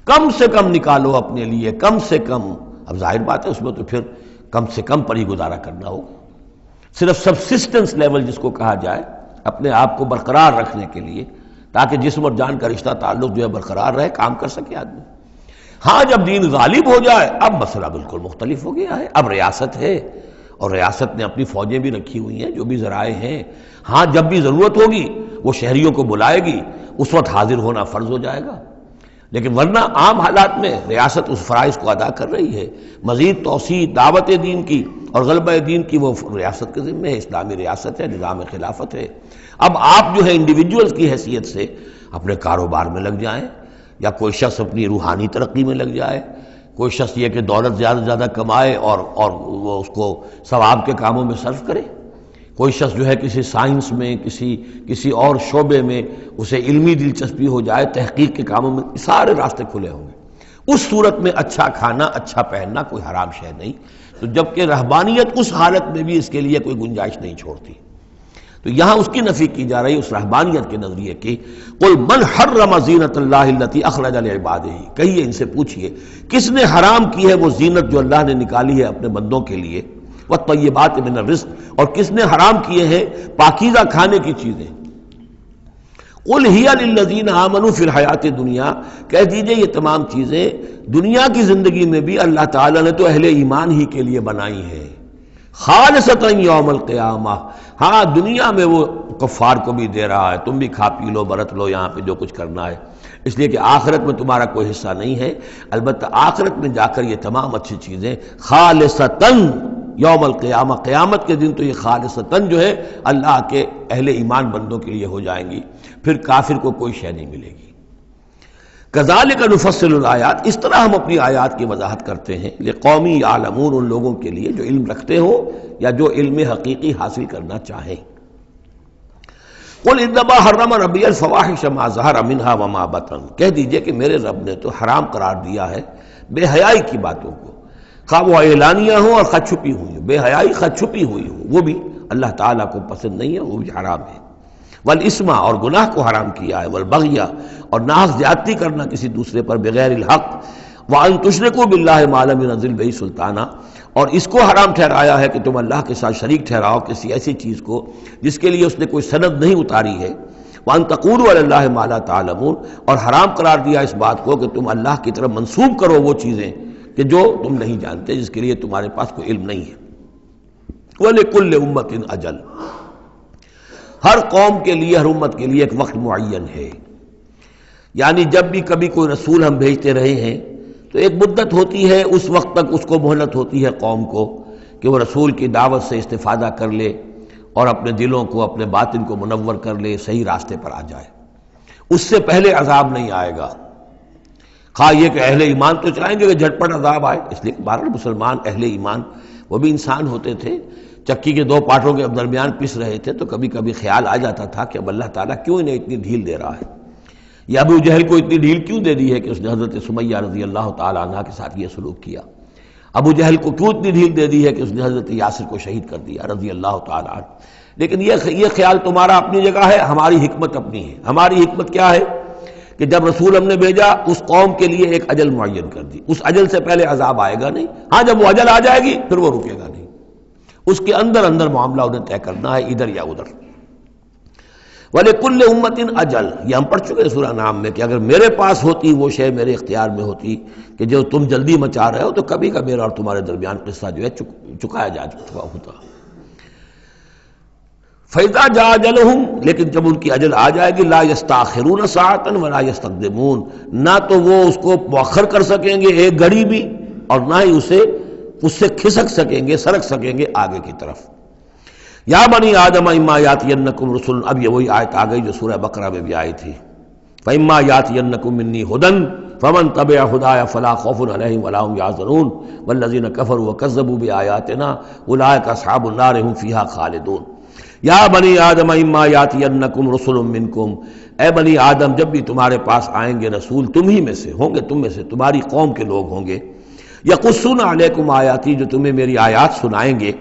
کم سے کم نکالو اپنے لیے، کم سے کم۔ اب ظاہر بات ہے اس میں تو پھر کم سے کم پر ہی گزارا کرنا ہوگا، صرف سبسسٹنس لیول جس کو کہا جائے، اپنے آپ کو برقرار رکھنے کے لیے، تاکہ جسم اور جان کا رشتہ تعلق جو ہے برقرار رہے، کام کر سکے آدمی۔ ہاں جب دین غالب ہو جائے اب مسئلہ بالکل مختلف ہو گیا ہے، اب ریاست ہے اور ریاست نے اپنی فوجیں بھی رکھی ہوئی ہیں، جو بھی ذرائع ہیں، ہاں جب بھی ضرورت ہوگی وہ شہریوں کو بلائے گی، اس وقت حاضر ہونا فرض ہو جائے گا، لیکن ورنہ عام حالات میں ریاست اس فرائض کو ادا کر رہی ہے۔ مزید توسیع دعوت دین کی اور غلبہ دین کی وہ ریاست کے ذمہ ہے، اسلامی ریاست ہے، نظام خلافت ہے۔ اب آپ جو ہے انڈیویجولز کی حیثیت سے اپنے کاروبار میں لگ جائیں، یا کوئی شخص اپنی روحانی ترقی میں لگ جائے، کوئی شخص یہ کہ دولت زیادہ سے زیادہ کمائے اور وہ اس کو ثواب کے کاموں میں صرف کرے، کوئی شخص جو ہے کسی سائنس میں، کسی اور شعبے میں اسے علمی دلچسپی ہو جائے، تحقیق کے کاموں میں، سارے راستے کھلے ہوں گے۔ اس صورت میں اچھا کھانا، اچھا پہننا کوئی حرام شے نہیں، تو جبکہ رہبانیت اس حالت میں بھی اس کے لیے کوئی گنجائش نہیں چھوڑتی، تو یہاں اس کی نفی کی جا رہی اس رہبانیت کے نظریے کی۔ قل من حرم زینت اللہ التی اخرج لعبادہ، کہیے ان سے پوچھئے کس نے حرام کی ہے وہ زینت جو اللہ نے نکالی ہے اپنے بندوں کے لیے، والطیبات من الرزق، اور کس نے حرام کیے ہیں پاکیزہ کھانے کی چیزیں۔ قل ہی للذین آمنوا فی الحیات الدنیا، کہہ دیجئے یہ تمام چیزیں دنیا کی زندگی میں بھی اللہ تعالیٰ نے تو اہل ایمان ہی کے لیے بنائی ہیں، خالصتا یوم القیامہ، ہاں دنیا میں وہ کفار کو بھی دے رہا ہے، تم بھی کھا پی لو، برت لو، یہاں پہ جو کچھ کرنا ہے، اس لیے کہ آخرت میں تمہارا کوئی حصہ نہیں ہے، البتہ آخرت میں جا کر یہ تمام اچھی چیزیں خالصتاً یوم القیامہ، قیامت کے دن تو یہ خالصتاً جو ہے اللہ کے اہل ایمان بندوں کے لیے ہو جائیں گی، پھر کافر کو کوئی شے نہیں ملے گی۔ کذالک نفصل الآیات، اس طرح ہم اپنی آیات کی وضاحت کرتے ہیں لقومی یعلمون، ان لوگوں کے لیے جو علم رکھتے ہو یا جو علم حقیقی حاصل کرنا چاہیں۔ قل انما حرم ربی الفواحش ما ظہر منہا وما بطن، کہہ دیجئے کہ میرے رب نے تو حرام قرار دیا ہے بے حیائی کی باتوں کو، خواہ وہ اعلانیہ ہوں اور خواہ چھپی ہوئی ہوں، بے حیائی خواہ چھپی ہوئی ہوں وہ بھی اللہ تعالیٰ کو پسند نہیں ہے، وہ بھی حرام ہے۔ والاسم، اور گناہ کو حرام کیا ہے، والبغی، اور ناحق زیادتی کرنا کسی دوسرے پر بغیر الحق، وان تشرکوا باللہ ما لم ينزل بہ سلطانہ، اور اس کو حرام ٹھہرایا ہے کہ تم اللہ کے ساتھ شریک ٹھہراؤ کسی ایسی چیز کو جس کے لیے اس نے کوئی سند نہیں اتاری ہے، وان تقولوا علی اللہ ما لا تعلمون، اور حرام قرار دیا اس بات کو کہ تم اللہ کی طرف منسوب کرو وہ چیزیں کہ جو تم نہیں جانتے، جس کے لیے تمہارے پاس کوئی علم نہیں ہے۔ وَلِكُلِّ أُمَّةٍ أَجَلٌ، ہر قوم کے لیے، ہر امت کے لیے ایک وقت معین ہے، یعنی جب بھی کبھی کوئی رسول ہم بھیجتے رہے ہیں تو ایک مدت ہوتی ہے، اس وقت تک اس کو مہلت ہوتی ہے قوم کو کہ وہ رسول کی دعوت سے استفادہ کر لے اور اپنے دلوں کو، اپنے باطن کو منور کر لے، صحیح راستے پر آ جائے۔ اس سے پہلے عذاب نہیں آئے گا، خواہ یہ کہ اہل ایمان تو چاہیں گے کہ جھٹپٹ عذاب آئے، اس لیے کہ بہرحال مسلمان اہل ایمان وہ بھی انسان ہوتے تھے، چکی کے دو پاٹوں کے درمیان پس رہے تھے تو کبھی کبھی خیال آ جاتا تھا کہ اب اللہ تعالیٰ کیوں انہیں اتنی ڈھیل دے رہا ہے، یا ابو جہل کو اتنی ڈھیل کیوں دے دی ہے کہ اس نے حضرت سمیہ رضی اللہ تعالیٰ عنہ کے ساتھ یہ سلوک کیا، ابو جہل کو کیوں اتنی ڈھیل دے دی ہے کہ اس نے حضرت یاسر کو شہید کر دیا رضی اللہ تعالیٰ عنہ۔ لیکن یہ خیال تمہارا اپنی جگہ ہے، ہماری حکمت اپنی ہے۔ ہماری حکمت کیا ہے کہ جب رسول ہم نے بھیجا اس قوم کے لیے ایک اجل معین کر دی، اس اجل سے پہلے عذاب آئے گا نہیں، ہاں جب وہ اجل آ جائے گی پھر وہ رکے گا نہیں، اس کے اندر اندر معاملہ انہیں طے کرنا ہے، ادھر یا ادھر۔ وَلِكُلِّ أُمَّةٍ أَجَلٌ، یہ ہم پڑھ چکے سورہ نام میں کہ اگر میرے پاس ہوتی وہ شے، میرے اختیار میں ہوتی کہ جو تم جلدی مچا رہے ہو، تو کبھی کا میرا اور تمہارے درمیان قصہ جو ہے چکایا جا چکا ہوتا۔ فَإِذَا جَاءَ أَجَلُهُمْ، لیکن جب ان کی اجل آ جائے گی، لَا يَسْتَأْخِرُونَ سَاعَةً وَلَا يَسْتَقْدِمُونَ، نہ تو وہ اس کو مؤخر کر سکیں گے ایک گھڑی بھی، اور نہ ہی اس سے کھسک سکیں گے، سرک سکیں گے آگے کی طرف۔ یا بنی آدم اما یاتینکم رسل، اب یہ وہی آیت آ گئی جو سورہ بقرہ میں بھی آئی تھی، فاما یاتینکم منی ھدی فمن تبع ھدایا فلا خوف علیہم ولا هم یحزنون والذین کفروا وکذبوا بآیاتنا اولئک اصحاب النار هم فیہا خالدون۔ یا بنی آدم اما یاتینکم رسل منکم، اے بنی آدم جب بھی تمہارے پاس آئیں گے رسول، تم ہی میں سے ہوں گے، تم میں سے تمہاری قوم کے لوگ ہوں گے، یقصون علیکم آیاتی، جو تمہیں میری آیات سنائیں گے،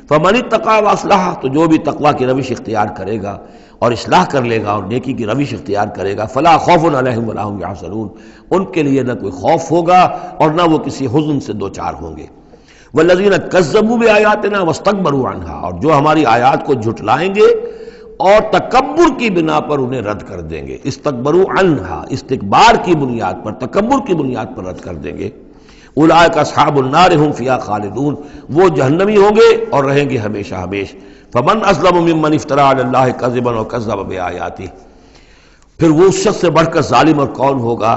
فمن اتقی واصلح، تو جو بھی تقوی کی روش اختیار کرے گا اور اصلاح کر لے گا اور نیکی کی روش اختیار کرے گا، فلا خوف علیہم ولا هم یحزنون، ان کے لیے نہ کوئی خوف ہوگا اور نہ وہ کسی حزن سے دوچار ہوں گے۔ والذین کذبوا بآیاتنا واستکبروا عنہا، اور جو ہماری آیات کو جھٹلائیں گے اور تکبر کی بنا پر انہیں رد کر دیں گے، استکبروا عنہا، استکبار کی بنیاد پر، تکبر کی بنیاد پر رد کر دیں گے، اولئک اصحاب النار هم فیہا خالدون، وہ جہنمی ہوں گے اور رہیں گے ہمیشہ ہمیش۔ فمن اظلم ممن افترى علی اللہ کذبا وکذب بآیاتہ، پھر وہ اس شخص سے بڑھ کر ظالم اور کون ہوگا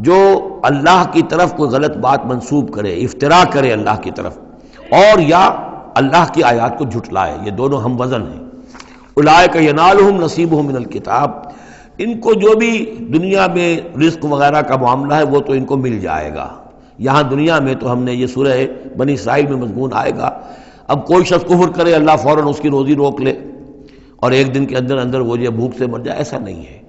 جو اللہ کی طرف کوئی غلط بات منسوب کرے، افتراء کرے اللہ کی طرف، اور یا اللہ کی آیات کو جھٹلائے، یہ دونوں ہم وزن ہیں۔ اولئک ینالہم نصیبہم من الکتاب، ان کو جو بھی دنیا میں رزق وغیرہ کا معاملہ ہے وہ تو ان کو مل جائے گا، یہاں دنیا میں تو ہم نے یہ سورہ بنی اسرائیل میں مضمون آئے گا، اب کوئی شخص کفر کرے اللہ فوراً اس کی روزی روک لے اور ایک دن کے اندر اندر وہ یہ بھوک سے مر جائے، ایسا نہیں ہے۔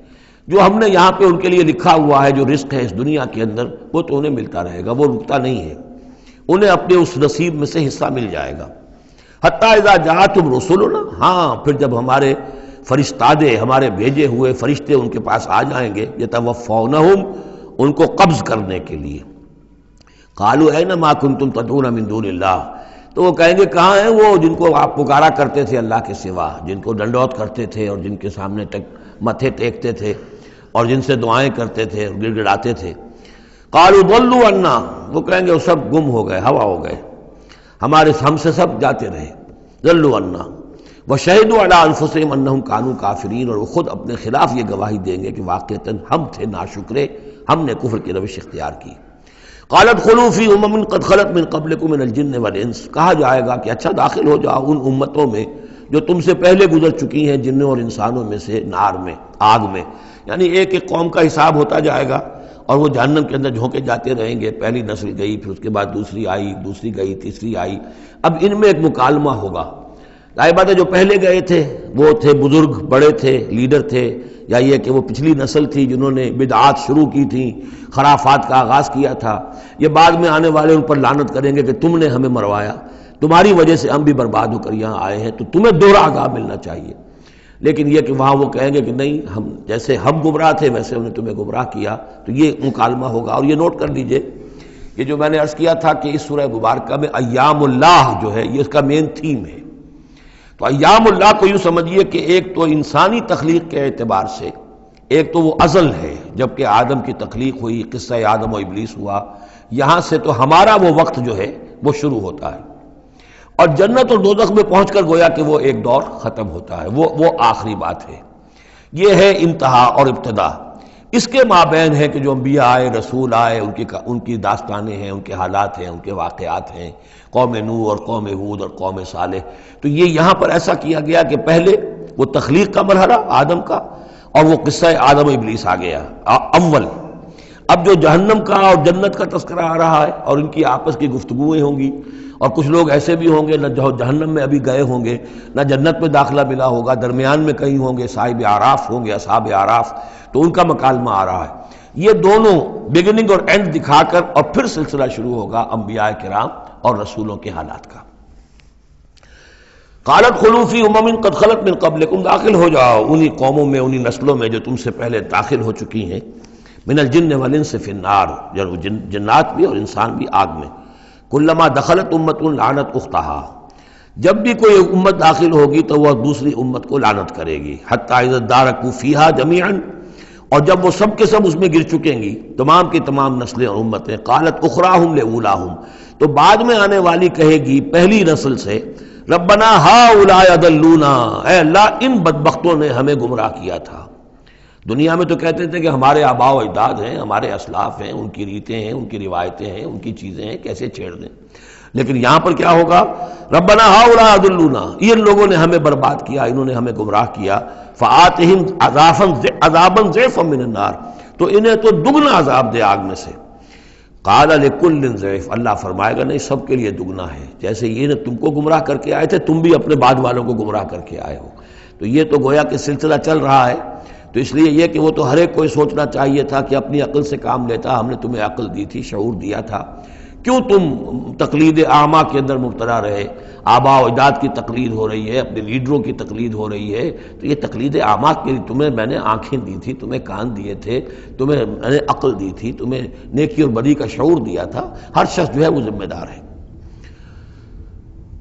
جو ہم نے یہاں پہ ان کے لیے لکھا ہوا ہے جو رزق ہے اس دنیا کے اندر، وہ تو انہیں ملتا رہے گا، وہ رکتا نہیں ہے، انہیں اپنے اس نصیب میں سے حصہ مل جائے گا۔ حتیٰ اذا جاءتہم رسلنا، ہاں پھر جب ہمارے فرشتادے، ہمارے بھیجے ہوئے فرشتے ان کے پاس آ جائیں گے، یتوفونہم، ان کو قبض کرنے کے لیے، قالوا این ما کنتم تدعون من دون اللہ، تو وہ کہیں گے کہاں ہیں وہ جن کو آپ پکارا کرتے تھے اللہ کے سوا، جن کو ڈنڈوت کرتے تھے اور جن کے سامنے متھے ٹیکتے تھے اور جن سے دعائیں کرتے تھے اور گڑ گڑاتے تھے۔ قالوا ضلوا عنا، وہ کہیں گے وہ سب گم ہو گئے، ہوا ہو گئے، ہم سے سب جاتے رہے، ضلوا عنا وَشَهِدُوا عَلَىٰ أَنفُسِهِمْ أَنَّهُمْ كَانُوا كَافِرِينَ، اور وہ خود اپنے خلاف یہ گواہی دیں گے کہ واقعتاً ہم تھے ناشکرے، ہم نے کفر کی روش اختیار کی۔ قالت خلوا فی امم قد خلت من قبلکم من الجن والانس، کہا جائے گا کہ اچھا داخل ہو جاؤ ان امتوں میں جو تم سے پہلے گزر چکی ہیں جنوں اور انسانوں میں سے، نار میں، آگ میں، یعنی ایک ایک قوم کا حساب ہوتا جائے گا اور وہ جہنم کے اندر جھونکے جاتے رہیں گے۔ پہلی نسل گئی، پھر اس کے بعد دوسری آئی، دوسری گئی، تیسری آئی۔ اب ان میں ایک مکالمہ ہوگا۔ ظاہر بات ہے جو پہلے گئے تھے وہ تھے بزرگ، بڑے تھے، لیڈر تھے، یا یہ کہ وہ پچھلی نسل تھی جنہوں نے بدعات شروع کی تھیں، خرافات کا آغاز کیا تھا۔ یہ بعد میں آنے والے ان پر لعنت کریں گے کہ تم نے ہمیں مروایا، تمہاری وجہ سے ہم بھی برباد ہو کر یہاں آئے ہیں، تو تمہیں دوہرا عذاب ملنا چاہیے۔ لیکن یہ کہ وہاں وہ کہیں گے کہ نہیں، ہم جیسے ہم گمراہ تھے ویسے انہوں نے تمہیں گمراہ کیا، تو یہ مکالمہ ہوگا۔ اور یہ نوٹ کر لیجئے، یہ جو میں نے عرض کیا تھا کہ اس سورہ مبارکہ میں ایام اللہ جو ہے یہ اس کا مین تھیم ہے۔ تو ایام اللہ کو یوں سمجھیے کہ ایک تو انسانی تخلیق کے اعتبار سے، ایک تو وہ ازل ہے جبکہ آدم کی تخلیق ہوئی، قصہ آدم و ابلیس ہوا، یہاں سے تو ہمارا وہ وقت جو ہے وہ شروع ہوتا ہے، اور جنت اور دوزخ میں پہنچ کر گویا کہ وہ ایک دور ختم ہوتا ہے، وہ آخری بات ہے۔ یہ ہے انتہا اور ابتدا۔ اس کے مابین ہے کہ جو انبیاء آئے، رسول آئے، ان کی داستانیں ہیں، ان کے حالات ہیں، ان کے واقعات ہیں، قوم نوح اور قوم ہود اور قوم صالح۔ تو یہ یہاں پر ایسا کیا گیا کہ پہلے وہ تخلیق کا مرحلہ آدم کا، اور وہ قصہ آدم و ابلیس آ گیا اول۔ اب جو جہنم کا اور جنت کا تذکرہ آ رہا ہے اور ان کی آپس کی گفتگویں ہوں گی، اور کچھ لوگ ایسے بھی ہوں گے نہ جو جہنم میں ابھی گئے ہوں گے، نہ جنت میں داخلہ ملا ہوگا، درمیان میں کہیں ہوں گے، صاحب اعراف ہوں گے، اصحاب اعراف، تو ان کا مکالمہ آ رہا ہے۔ یہ دونوں بگننگ اور اینڈ دکھا کر اور پھر سلسلہ شروع ہوگا انبیاء کرام اور رسولوں کے حالات کا۔ قالت خلوا فی امم قد خلت من قبلکم، داخل ہو جاؤ انہی قوموں میں، انہی نسلوں میں جو تم سے پہلے داخل ہو چکی ہیں، من الجن والانس فی النار، جنات بھی اور انسان بھی آگ میں۔ کلما دخلت امت لعنت اختها، جب بھی کوئی امت داخل ہوگی تو وہ دوسری امت کو لعنت کرے گی، حتی اذا ادارکوا فیہا جمیعا، اور جب وہ سب کے سب اس میں گر چکیں گی، تمام کی تمام نسلیں اور امتیں، قالت اخراہم لاولاہم، تو بعد میں آنے والی کہے گی پہلی نسل سے، ربنا ہؤلاء اضلونا، اے اللہ ان بدبختوں نے ہمیں گمراہ کیا تھا۔ دنیا میں تو کہتے تھے کہ ہمارے آباء و اجداد ہیں، ہمارے اسلاف ہیں، ان کی ریتیں ہیں، ان کی روایتیں ہیں، ان کی چیزیں ہیں، کیسے چھیڑ دیں۔ لیکن یہاں پر کیا ہوگا، ربنا ہؤلاء اضلونا، ان لوگوں نے ہمیں برباد کیا، انہوں نے ہمیں گمراہ کیا، فآتہم عذابا ضعفا من النار، تو انہیں تو دگنا عذاب دے آگ میں سے۔ قال لکل ضعف، اللہ فرمائے گا نہیں، سب کے لیے دگنا ہے، جیسے یہ نے تم کو گمراہ کر کے آئے تھے، تم بھی اپنے بعد والوں کو گمراہ کر کے آئے ہو۔ تو یہ تو گویا کہ سلسلہ چل رہا ہے۔ تو اس لیے یہ کہ وہ تو ہر ایک کو سوچنا چاہیے تھا کہ اپنی عقل سے کام لیتا، ہم نے تمہیں عقل دی تھی، شعور دیا تھا، کیوں تم تقلید اعمیٰ کے اندر مبتلا رہے؟ آباء و اجداد کی تقلید ہو رہی ہے، اپنے لیڈروں کی تقلید ہو رہی ہے، تو یہ تقلید اعمیٰ کے لیے تمہیں میں نے آنکھیں دی تھی، تمہیں کان دیے تھے، تمہیں میں نے عقل دی تھی، تمہیں نیکی اور بدی کا شعور دیا تھا، ہر شخص جو ہے وہ ذمہ دار ہے۔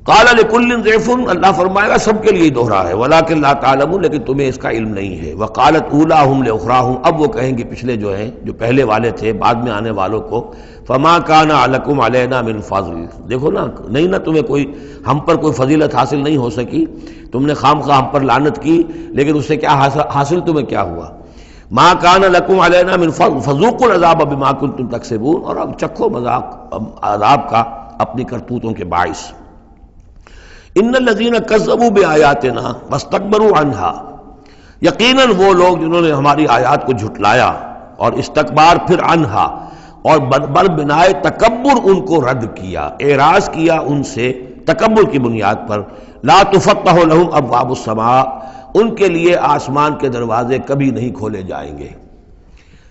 قال لکل ضعف، اللہ فرمائے گا سب کے لیے دوہرا ہے، ولکن لا تعلمون، لیکن تمہیں اس کا علم نہیں ہے۔ وقالت اولاہم لاخراہم، اب وہ کہیں گے پچھلے جو ہیں، جو پہلے والے تھے بعد میں آنے والوں کو، فما کان علیکم علینا من فضل، دیکھو نا، نہیں نا تمہیں کوئی، ہم پر کوئی فضیلت حاصل نہیں ہو سکی، تم نے خام خواہ ہم پر لعنت کی، لیکن اس سے کیا حاصل تمہیں کیا ہوا؟ ما کان لکم علینا من فضل فذوقوا العذاب بما کنتم تکسبون، اور اب چکھو مذاق عذاب کا اپنی کرتوتوں کے باعث۔ ان الذین کذبوا بآیاتنا واستکبروا عنها، یقیناً وہ لوگ جنہوں نے ہماری آیات کو جھٹلایا اور استکبار پھر عنہا، اور بر بنائے تکبر ان کو رد کیا، اعراض کیا ان سے تکبر کی بنیاد پر، لا تفتح لهم ابواب السماء، ان کے لیے آسمان کے دروازے کبھی نہیں کھولے جائیں گے۔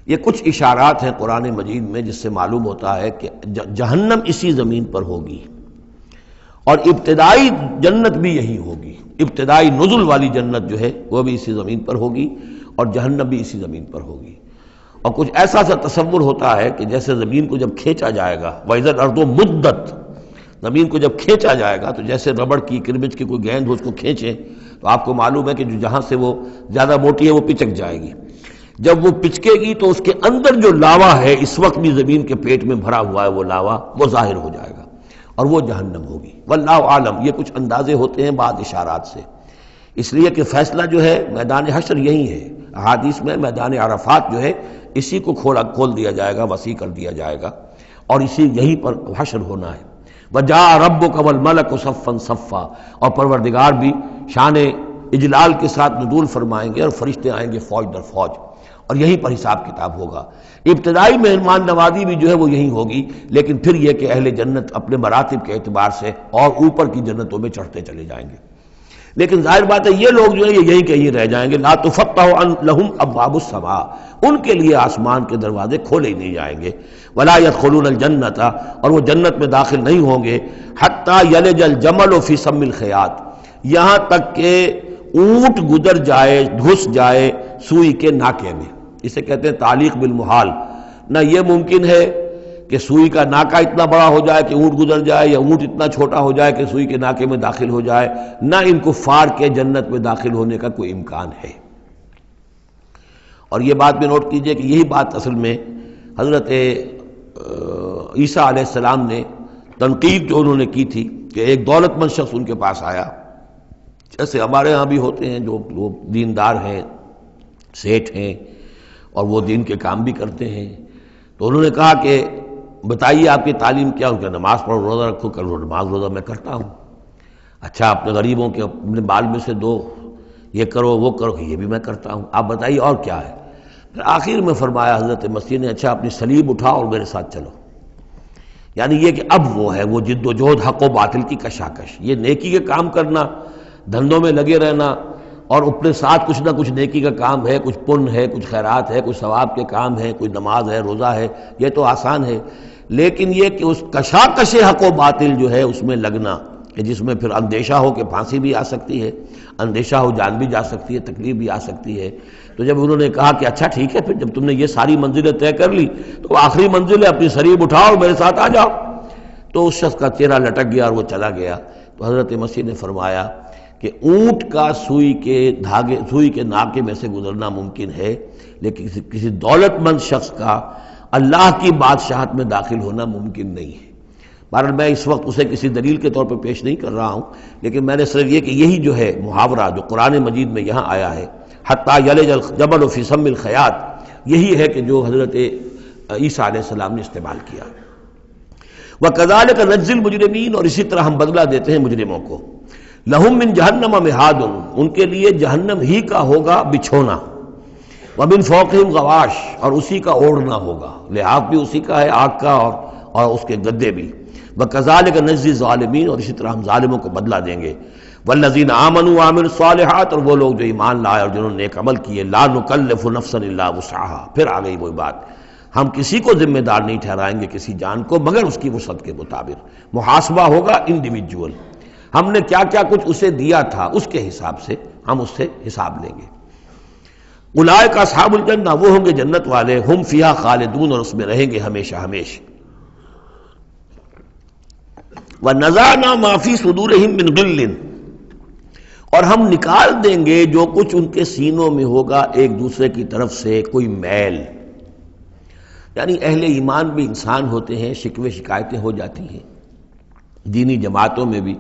یہ کچھ اشارات ہیں قرآن مجید میں جس سے معلوم ہوتا ہے کہ جہنم اسی زمین پر ہوگی، اور ابتدائی جنت بھی یہی ہوگی، ابتدائی نزل والی جنت جو ہے وہ بھی اسی زمین پر ہوگی، اور جہنم بھی اسی زمین پر ہوگی۔ اور کچھ ایسا سا تصور ہوتا ہے کہ جیسے زمین کو جب کھینچا جائے گا، وَإِذَا الْأَرْضُ مُدَّتْ، زمین کو جب کھینچا جائے گا تو جیسے ربڑ کی کربج کی کوئی گیند ہو اس کو کھینچیں تو آپ کو معلوم ہے کہ جو جہاں سے وہ زیادہ موٹی ہے وہ پچک جائے گی، جب وہ پچکے گی تو اس کے اندر جو لاوا ہے اس وقت بھی زمین کے پیٹ میں بھرا ہوا ہے، وہ لاوا وہ ظاہر ہو جائے گا، اور وہ جہنم ہوگی۔ واللہ عالم، یہ کچھ اندازے ہوتے ہیں بعض اشارات سے، اس لیے کہ فیصلہ جو ہے میدان حشر یہی ہے. احادیث میں میدان عرفات جو ہے اسی کو کھول دیا جائے گا، وسیع کر دیا جائے گا، اور اسی یہیں پر حشر ہونا ہے. وَجَاءَ رَبُّكَ وَالْمَلَكُ صَفًّا صَفًّا، اور پروردگار بھی شان اجلال کے ساتھ نزول فرمائیں گے اور فرشتے آئیں گے فوج در فوج، اور یہیں پر حساب کتاب ہوگا. ابتدائی مہمان نوازی بھی جو ہے وہ یہی ہوگی، لیکن پھر یہ کہ اہل جنت اپنے مراتب کے اعتبار سے اور اوپر کی جنتوں میں چڑھتے چلے جائیں گے. لیکن ظاہر بات ہے یہ لوگ جو ہیں یہ یہیں کہیں رہ جائیں گے. لا تفتح لهم ابواب السماء، ان کے لیے آسمان کے دروازے کھولے ہی نہیں جائیں گے. ولا يدخلون الجنت، اور وہ جنت میں داخل نہیں ہوں گے. حتی یلج الجمل فی سم الخیاط، یہاں تک کہ اونٹ گزر جائے، گھس جائے سوئی کے ناکے میں. اسے کہتے ہیں تعلیق بالمحال. نہ یہ ممکن ہے کہ سوئی کا ناکہ اتنا بڑا ہو جائے کہ اونٹ گزر جائے، یا اونٹ اتنا چھوٹا ہو جائے کہ سوئی کے ناکے میں داخل ہو جائے. نہ ان کفار کے جنت میں داخل ہونے کا کوئی امکان ہے. اور یہ بات بھی نوٹ کیجئے کہ یہی بات اصل میں حضرت عیسیٰ علیہ السلام نے تنقید جو انہوں نے کی تھی کہ ایک دولت مند شخص ان کے پاس آیا، جیسے ہمارے ہاں بھی ہوتے ہیں جو دیندار ہیں، سیٹھ ہیں، اور وہ دین کے کام بھی کرتے ہیں. تو انہوں نے کہا کہ بتائیے آپ کی تعلیم کیا؟ ان کا نماز پڑھو، روزہ رکھو. کرو نماز روزہ میں کرتا ہوں. اچھا اپنے غریبوں کے اپنے مال میں سے دو، یہ کرو وہ کرو، یہ بھی میں کرتا ہوں. آپ بتائیے اور کیا ہے؟ پھر آخر میں فرمایا حضرت مسیح نے، اچھا اپنی صلیب اٹھاؤ اور میرے ساتھ چلو. یعنی یہ کہ اب وہ ہے وہ جد و جہد حق و باطل کی کشاکش، یہ نیکی کے کام کرنا، دھندوں میں لگے رہنا، اور اپنے ساتھ کچھ نہ کچھ نیکی کا کام ہے، کچھ پن ہے، کچھ خیرات ہے، کچھ ثواب کے کام ہے، کوئی نماز ہے، روزہ ہے، یہ تو آسان ہے. لیکن یہ کہ اس کشاکش حق و باطل جو ہے اس میں لگنا، کہ جس میں پھر اندیشہ ہو کہ پھانسی بھی آ سکتی ہے، اندیشہ ہو جان بھی جا سکتی ہے، تکلیف بھی آ سکتی ہے. تو جب انہوں نے کہا کہ اچھا ٹھیک ہے، پھر جب تم نے یہ ساری منزلیں طے کر لی تو آخری منزل ہے اپنی صلیب اٹھاؤ اور میرے ساتھ آ جاؤ. تو اس شخص کا چہرہ لٹک گیا اور وہ چلا گیا. تو حضرت مسیح نے فرمایا کہ اونٹ کا سوئی کے ناکے میں سے گزرنا ممکن ہے، لیکن کسی دولت مند شخص کا اللہ کی بادشاہت میں داخل ہونا ممکن نہیں ہے. بہرحال میں اس وقت اسے کسی دلیل کے طور پر پیش نہیں کر رہا ہوں، لیکن میں نے صرف یہ کہ یہی جو ہے محاورہ جو قرآن مجید میں یہاں آیا ہے، حتیٰ یلج الجمل فی سم الخیاط، یہی ہے کہ جو حضرت عیسیٰ علیہ السلام نے استعمال کیا. وَكَذَلِكَ نَجْزِي الْمُجْرِمِينَ، اور اسی طرح ہم بدلہ دیتے ہیں مجرموں کو. لَهُم مِّن جَهَنَّمَ مِہَادٌ، ان کے لیے جہنم ہی کا ہوگا بچھونا. وَمِن فَوْقِهِمْ غَوَاشٍ، اور اسی کا اوڑھنا ہوگا، لحاف بھی اسی کا ہے آگ کا، اور اس کے گدے بھی. وَكَذَلِكَ نَجْزِي الظَّالِمِينَ، اور اسی طرح ہم ظالموں کو بدلہ دیں گے. وَالَّذِينَ آمَنُوا وَعَمِلُوا الصَّالِحَاتِ، اور وہ لوگ جو ایمان لائے اور جنہوں نے نیک عمل کیے. لَا نُكَلِّفُ نَفْسًا إِلَّا وُسْعَهَا، پھر آ گئی وہی بات، ہم کسی کو ذمہ دار نہیں ٹھہرائیں گے کسی جان کو مگر اس کی وسعت کے مطابق. محاسبہ ہوگا انڈیویجول، ہم نے کیا کیا کچھ اسے دیا تھا اس کے حساب سے ہم اس سے حساب لیں گے. اولئک اصحاب الجنہ، وہ ہوں گے جنت والے. ہم فیہا خالدون، اور اس میں رہیں گے ہمیشہ ہمیشہ. وَنَزَعْنَا مَا فِي صُدُورِهِم مِّن غِلٍّ، اور ہم نکال دیں گے جو کچھ ان کے سینوں میں ہوگا ایک دوسرے کی طرف سے کوئی میل. یعنی اہل ایمان بھی انسان ہوتے ہیں، شکوے شکایتیں ہو جاتی ہیں. دینی جماعتوں میں بھی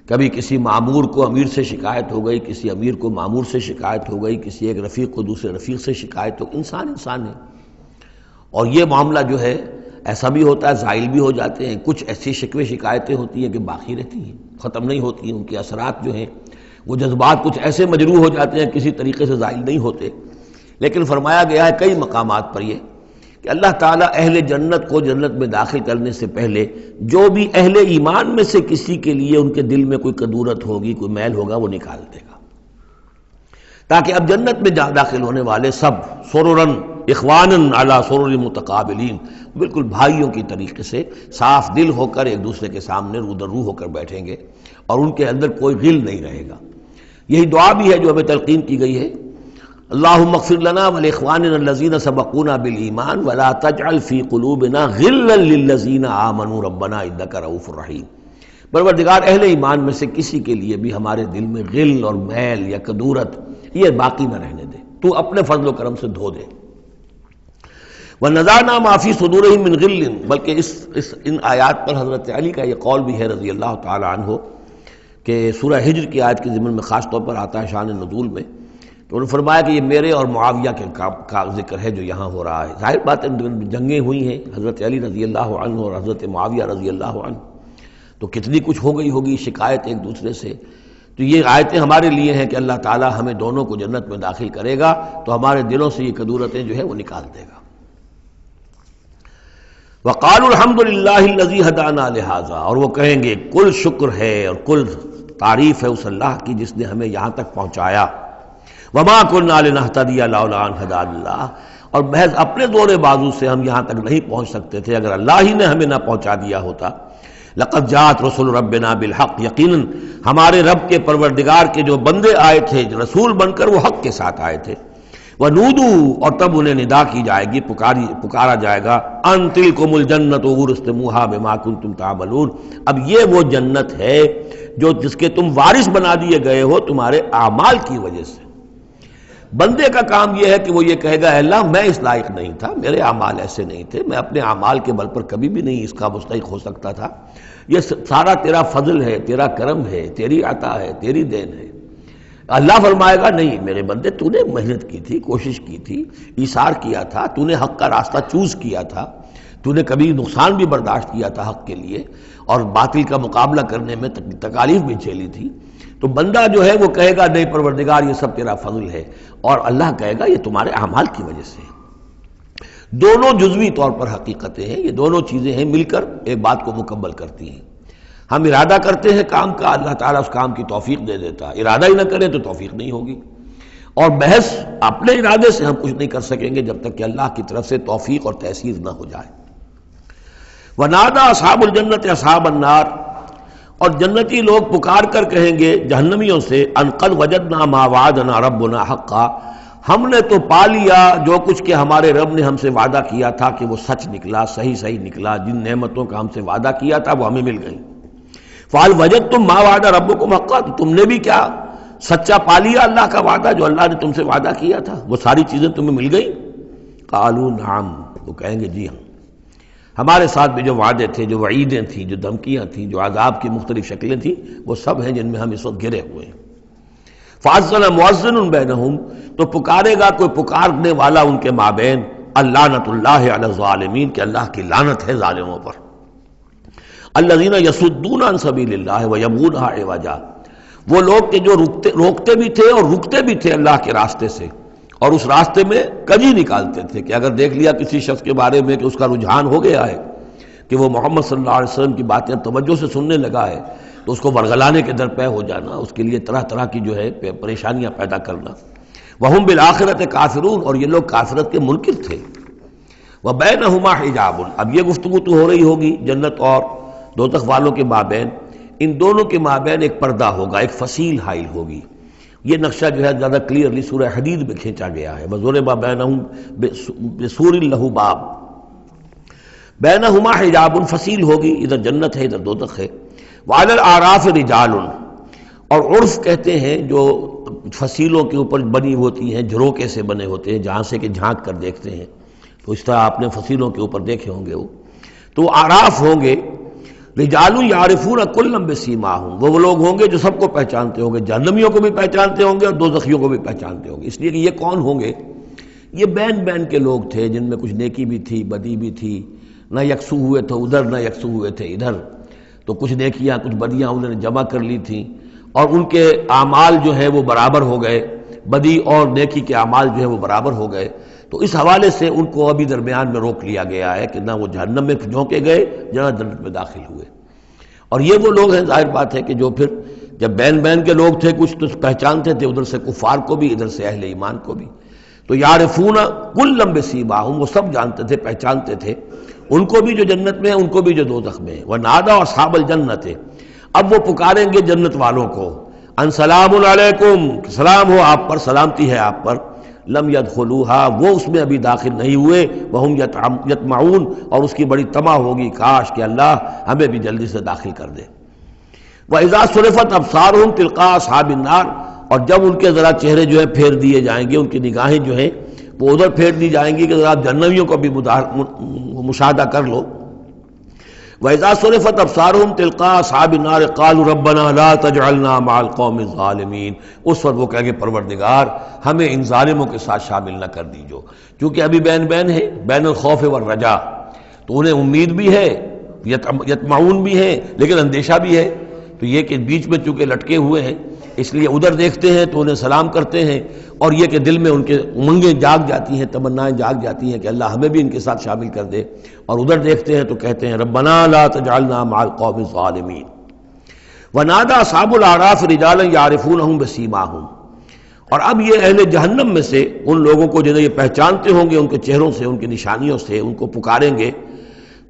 کبھی کسی معمور کو امیر سے شکایت ہو گئی، کسی امیر کو معمور سے شکایت ہو گئی، کسی ایک رفیق کو دوسرے رفیق سے شکایت ہو. انسان ہے، اور یہ معاملہ جو ہے ایسا بھی ہوتا ہے زائل بھی ہو جاتے ہیں. کچھ ایسی شکوے شکایتیں ہوتی ہیں کہ باقی رہتی ہیں، ختم نہیں ہوتی ہیں. ان کے اثرات جو ہیں وہ جذبات کچھ ایسے مجروح ہو جاتے ہیں کسی طریقے سے زائل نہیں ہوتے. لیکن فرمایا گیا ہے کئی مقامات پر یہ کہ اللہ تعالیٰ اہل جنت کو جنت میں داخل کرنے سے پہلے جو بھی اہل ایمان میں سے کسی کے لیے ان کے دل میں کوئی کدورت ہوگی، کوئی میل ہوگا، وہ نکال دے گا، تاکہ اب جنت میں داخل ہونے والے سب سررن اخوانن علی سرر متقابلین، بالکل بھائیوں کی طریقے سے صاف دل ہو کر ایک دوسرے کے سامنے رو در رو ہو کر بیٹھیں گے، اور ان کے اندر کوئی غل نہیں رہے گا. یہی دعا بھی ہے جو ہمیں تلقین کی گئی ہے، اللہم اغفر لنا ولاخواننا الذین سبقونا بالایمان ولا تجعل فی قلوبنا غلا للذین آمنوا ربنا انک رؤوف رحیم. پروردگار اہل ایمان میں سے کسی کے لیے بھی ہمارے دل میں غل اور میل یا کدورت یہ باقی نہ رہنے دے، تو اپنے فضل و کرم سے دھو دے. وَنَزَعْنَا مَا فِي صُدُورِهِم مِّن غِلٍّ، بلکہ ان آیات پر حضرت علی کا یہ قول بھی ہے رضی اللہ تعالی عنہ کہ سورہ ہجر کی آیت کے ضمن میں خاص طور پر آتا ہے شان نزول میں، تو انہوں نے فرمایا کہ یہ میرے اور معاویہ کے کا ذکر ہے جو یہاں ہو رہا ہے۔ ظاہر بات ہے جنگیں ہوئی ہیں حضرت علی رضی اللہ عنہ اور حضرت معاویہ رضی اللہ عنہ، تو کتنی کچھ ہو گئی ہوگی شکایت ایک دوسرے سے۔ تو یہ آیتیں ہمارے لیے ہیں کہ اللہ تعالی ہمیں دونوں کو جنت میں داخل کرے گا تو ہمارے دلوں سے یہ کدورتیں جو ہے وہ نکال دے گا۔ وقالوا الحمد للہ الذی ہدانا لہذا، اور وہ کہیں گے کل شکر ہے اور کل تعریف ہے اس اللہ کی جس نے ہمیں یہاں تک پہنچایا۔ وما كنا لنهتدي لولا ان هدانا اللہ، اور محض اپنے زور بازو سے ہم یہاں تک نہیں پہنچ سکتے تھے اگر اللہ ہی نے ہمیں نہ پہنچا دیا ہوتا۔ لقد جاءت رسل ربنا بالحق، یقیناً ہمارے رب کے پروردگار کے جو بندے آئے تھے رسول بن کر وہ حق کے ساتھ آئے تھے۔ وَنُودُوا، اور تب انہیں ندا کی جائے گی، پکارا جائے گا، ان تلکم الجنۃ اورثتموها بما کنتم تعملون، اب یہ وہ جنت ہے جو جس کے تم وارث بنا دیے گئے ہو تمہارے اعمال کی وجہ سے۔ بندے کا کام یہ ہے کہ وہ یہ کہے گا اے اللہ میں اس لائق نہیں تھا، میرے اعمال ایسے نہیں تھے، میں اپنے اعمال کے بل پر کبھی بھی نہیں اس کا مستحق ہو سکتا تھا، یہ سارا تیرا فضل ہے، تیرا کرم ہے، تیری عطا ہے، تیری دین ہے۔ اللہ فرمائے گا نہیں میرے بندے، تو نے محنت کی تھی، کوشش کی تھی، ایثار کیا تھا، تو نے حق کا راستہ چوز کیا تھا، تو نے کبھی نقصان بھی برداشت کیا تھا حق کے لیے اور باطل کا مقابلہ کرنے میں تکالیف بھی جھیلی تھی۔ تو بندہ جو ہے وہ کہے گا نہیں پروردگار یہ سب تیرا فضل ہے، اور اللہ کہے گا یہ تمہارے اعمال کی وجہ سے۔ دونوں جزوی طور پر حقیقتیں ہیں، یہ دونوں چیزیں ہیں مل کر ایک بات کو مکمل کرتی ہیں۔ ہم ارادہ کرتے ہیں کام کا، اللہ تعالیٰ اس کام کی توفیق دے دیتا ہے، ارادہ ہی نہ کرے تو توفیق نہیں ہوگی، اور محض اپنے ارادے سے ہم کچھ نہیں کر سکیں گے جب تک کہ اللہ کی طرف سے توفیق اور تحصیل نہ ہو جائے۔ وَنَادَى أَصْحَابُ الْجَنَّةِ أَصْحَابَ النَّارِ، اور جنتی لوگ پکار کر کہیں گے جہنمیوں سے ان قد وجدنا ما وعدنا ربنا حقا، ہم نے تو پا لیا جو کچھ کہ ہمارے رب نے ہم سے وعدہ کیا تھا کہ وہ سچ نکلا، صحیح نکلا، جن نعمتوں کا ہم سے وعدہ کیا تھا وہ ہمیں مل گئیں۔ فَهَلْ وَجَدْتُم مَّا وَعَدَ رَبُّكُمْ حَقًّا، تو تم نے بھی کیا سچا پا لیا اللہ کا وعدہ جو اللہ نے تم سے وعدہ کیا تھا، وہ ساری چیزیں تمہیں مل گئیں؟ قالوا نعم، وہ کہیں گے جی ہاں، ہمارے ساتھ بھی جو وعدے تھے، جو وعیدیں تھیں، جو دھمکیاں تھیں، جو عذاب کی مختلف شکلیں تھیں، وہ سب ہیں جن میں ہم اس وقت گرے ہوئے ہیں۔ فَأَذَّنَ مُؤَذِّنٌ بَيْنَهُمْ، تو پکارے گا کوئی پکارنے والا ان کے مابین، اللعنۃ اللہ علی الظالمین، کہ اللہ کی لعنت ہے ظالموں پر۔ الذین یصدون عن سبیل اللہ ویبغونها عوجا، وہ لوگ کہ جو روکتے بھی تھے اور رکتے بھی تھے اللہ کے راستے سے، اور اس راستے میں کجی نکالتے تھے کہ اگر دیکھ لیا کسی شخص کے بارے میں کہ اس کا رجحان ہو گیا ہے کہ وہ محمد صلی اللہ علیہ وسلم کی باتیں توجہ سے سننے لگا ہے، تو اس کو ورگلانے کے درپے ہو جانا، اس کے لیے طرح طرح کی جو ہے پریشانیاں پیدا کرنا۔ وہم بالآخرۃ کافرون، اور یہ لوگ کافرت کے منکر تھے۔ وبینہما حجاب، اب یہ گفتگو تو ہو رہی ہوگی جنت اور دوزخ والوں کے مابین، ان دونوں کے مابین ایک پردہ ہوگا، ایک فصیل حائل ہوگی۔ یہ نقشہ جو ہے زیادہ کلیئرلی سورہ حدید میں کھینچا گیا ہے، وَضُرِبَ بَيْنَهُمْ بِسُورٍ لَهُ بَابٌ، بَيْنَهُمَا حجاب، فصیل ہوگی، ادھر جنت ہے ادھر دوزخ ہے۔ وَعَلَى الْأَعْرَافِ رِجَالٌ، اور عرف کہتے ہیں جو فصیلوں کے اوپر بنی ہوتی ہیں، جھروکے سے بنے ہوتے ہیں، جہاں سے کہ جھانک کر دیکھتے ہیں، تو اس طرح آپ نے فصیلوں کے اوپر دیکھے ہوں گے، تو اعراف ہوں گے۔ رجال یعرفون کلا بسیماہم، وہ لوگ ہوں گے جو سب کو پہچانتے ہوں گے، جہنمیوں کو بھی پہچانتے ہوں گے اور دوزخیوں کو بھی پہچانتے ہوں گے۔ اس لیے کہ یہ کون ہوں گے؟ یہ بین کے لوگ تھے جن میں کچھ نیکی بھی تھی، بدی بھی تھی، نہ یکسو ہوئے تھے ادھر نہ یکسو ہوئے تھے ادھر، تو کچھ نیکیاں کچھ بدیاں انہوں نے جمع کر لی تھیں، اور ان کے اعمال جو ہے وہ برابر ہو گئے، بدی اور نیکی کے اعمال جو ہے وہ برابر ہو گئے۔ تو اس حوالے سے ان کو ابھی درمیان میں روک لیا گیا ہے کہ نہ وہ جہنم میں جھونکے گئے نہ جنت میں داخل ہوئے۔ اور یہ وہ لوگ ہیں، ظاہر بات ہے کہ جو پھر جب بین کے لوگ تھے کچھ تو پہچانتے تھے ادھر سے کفار کو بھی ادھر سے اہل ایمان کو بھی، تو یعرفون کلا بسیماہم، وہ سب جانتے تھے پہچانتے تھے، ان کو بھی جو جنت میں ہے ان کو بھی جو دوزخ میں ہے۔ ونادى اصحاب الجنت، اب وہ پکاریں گے جنت والوں کو، ان سلام علیکم، سلام ہو آپ پر، سلامتی ہے آپ پر، لم يدخلوها، وہ اس میں ابھی داخل نہیں ہوئے، وہم یطمعون، اور اس کی بڑی طمع ہوگی کاش کہ اللہ ہمیں بھی جلدی سے داخل کر دے۔ وَإِذَا صُرِفَتْ أَبْصَارُهُمْ تِلْقَاءَ أَصْحَابِ النَّارِ، اور جب ان کے ذرا چہرے جو ہے پھیر دیے جائیں گے، ان کی نگاہیں جو ہیں وہ ادھر پھیر دی جائیں گی کہ ذرا جہنمیوں کو بھی مشاہدہ کر لو۔ وَإِذَا صُرِفَتْ أَبْصَارُهُمْ تِلْقَاءَ أَصْحَابِ النَّارِ قَالُوا رَبَّنَا لَا تَجْعَلْنَا مَعَ الْقَوْمِ الظَّالِمِينَ۔ اس وقت وہ کہیں گے پروردگار ہمیں ان ظالموں کے ساتھ شامل نہ کر دیجو، کیونکہ ابھی بین ہے، بین الخوف والرجا، تو انہیں امید بھی ہے، یطمعون بھی ہے، لیکن اندیشہ بھی ہے، تو یہ کہ بیچ میں چونکہ لٹکے ہوئے ہیں اس لیے ادھر دیکھتے ہیں تو انہیں سلام کرتے ہیں، اور یہ کہ دل میں ان کے امنگیں جاگ جاتی ہیں، تمنائیں جاگ جاتی ہیں کہ اللہ ہمیں بھی ان کے ساتھ شامل کر دے، اور ادھر دیکھتے ہیں تو کہتے ہیں ربنا لا تجعلنا مع القوم الظالمین۔ ونادى اصحاب الاعراف رجالا يعرفونهم بسیماہم، اور اب یہ اہل جہنم میں سے ان لوگوں کو جنہیں یہ پہچانتے ہوں گے ان کے چہروں سے، ان کی نشانیوں سے، ان کو پکاریں گے،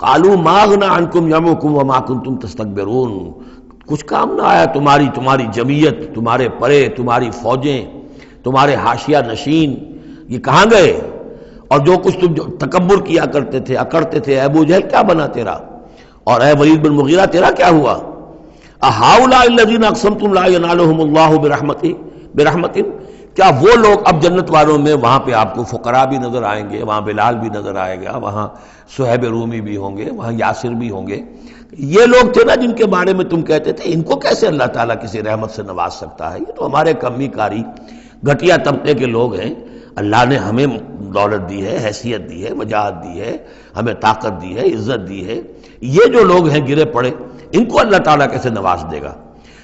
قالوا ما اغنى عنكم جمعكم وما كنتم تستكبرون، کچھ کام نہ آیا تمہاری جمعیت، تمہارے پرے، تمہاری فوجیں، تمہارے حاشیہ نشین، یہ کہاں گئے؟ اور جو کچھ تم تکبر کیا کرتے تھے، اکڑتے تھے، اے ابو جہل کیا بنا تیرا، اور اے ولید بن مغیرہ تیرا کیا ہوا؟ اہؤلاء الذین اقسمتم لا ینالهم اللہ برحمت، کیا وہ لوگ اب جنت والوں میں وہاں پہ آپ کو فقراء بھی نظر آئیں گے، وہاں بلال بھی نظر آئے گا، وہاں صہیب رومی بھی ہوں گے، وہاں یاسر بھی ہوں گے، یہ لوگ تھے نا جن کے بارے میں تم کہتے تھے ان کو کیسے اللہ تعالیٰ کسی رحمت سے نواز سکتا ہے، یہ تو ہمارے کمی کاری گھٹیا طبقے کے لوگ ہیں، اللہ نے ہمیں دولت دی ہے، حیثیت دی ہے، وجاہت دی ہے، ہمیں طاقت دی ہے، عزت دی ہے، یہ جو لوگ ہیں گرے پڑے ان کو اللہ تعالیٰ کیسے نواز دے گا؟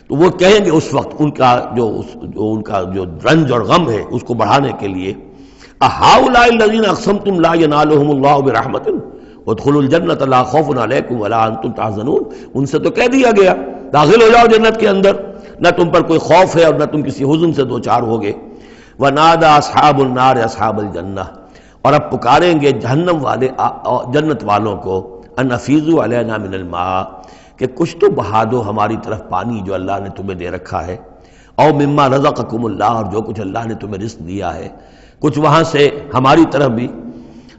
تو وہ کہیں گے اس وقت ان کا جو رنج اور غم ہے اس کو بڑھانے کے لیے، اہؤلاء الذین اقسمتم لا ینالهم اللہ برحمت ادخلوا الجنۃ لا خوف علیکم ولا انتم تحزنون، ان سے تو کہہ دیا گیا داخل ہو جاؤ جنت کے اندر، نہ تم پر کوئی خوف ہے اور نہ تم کسی حزن سے دوچار ہوگے۔ ونادى اصحاب النار اصحاب الجنہ، اور اب پکاریں گے جہنم والے جنت والوں کو، ان افیضوا علینا من الماء، کہ کچھ تو بہا دو ہماری طرف پانی جو اللہ نے تمہیں دے رکھا ہے، او مما رزقکم اللہ، اور جو کچھ اللہ نے تمہیں رزق دیا ہے کچھ وہاں سے ہماری طرف بھی،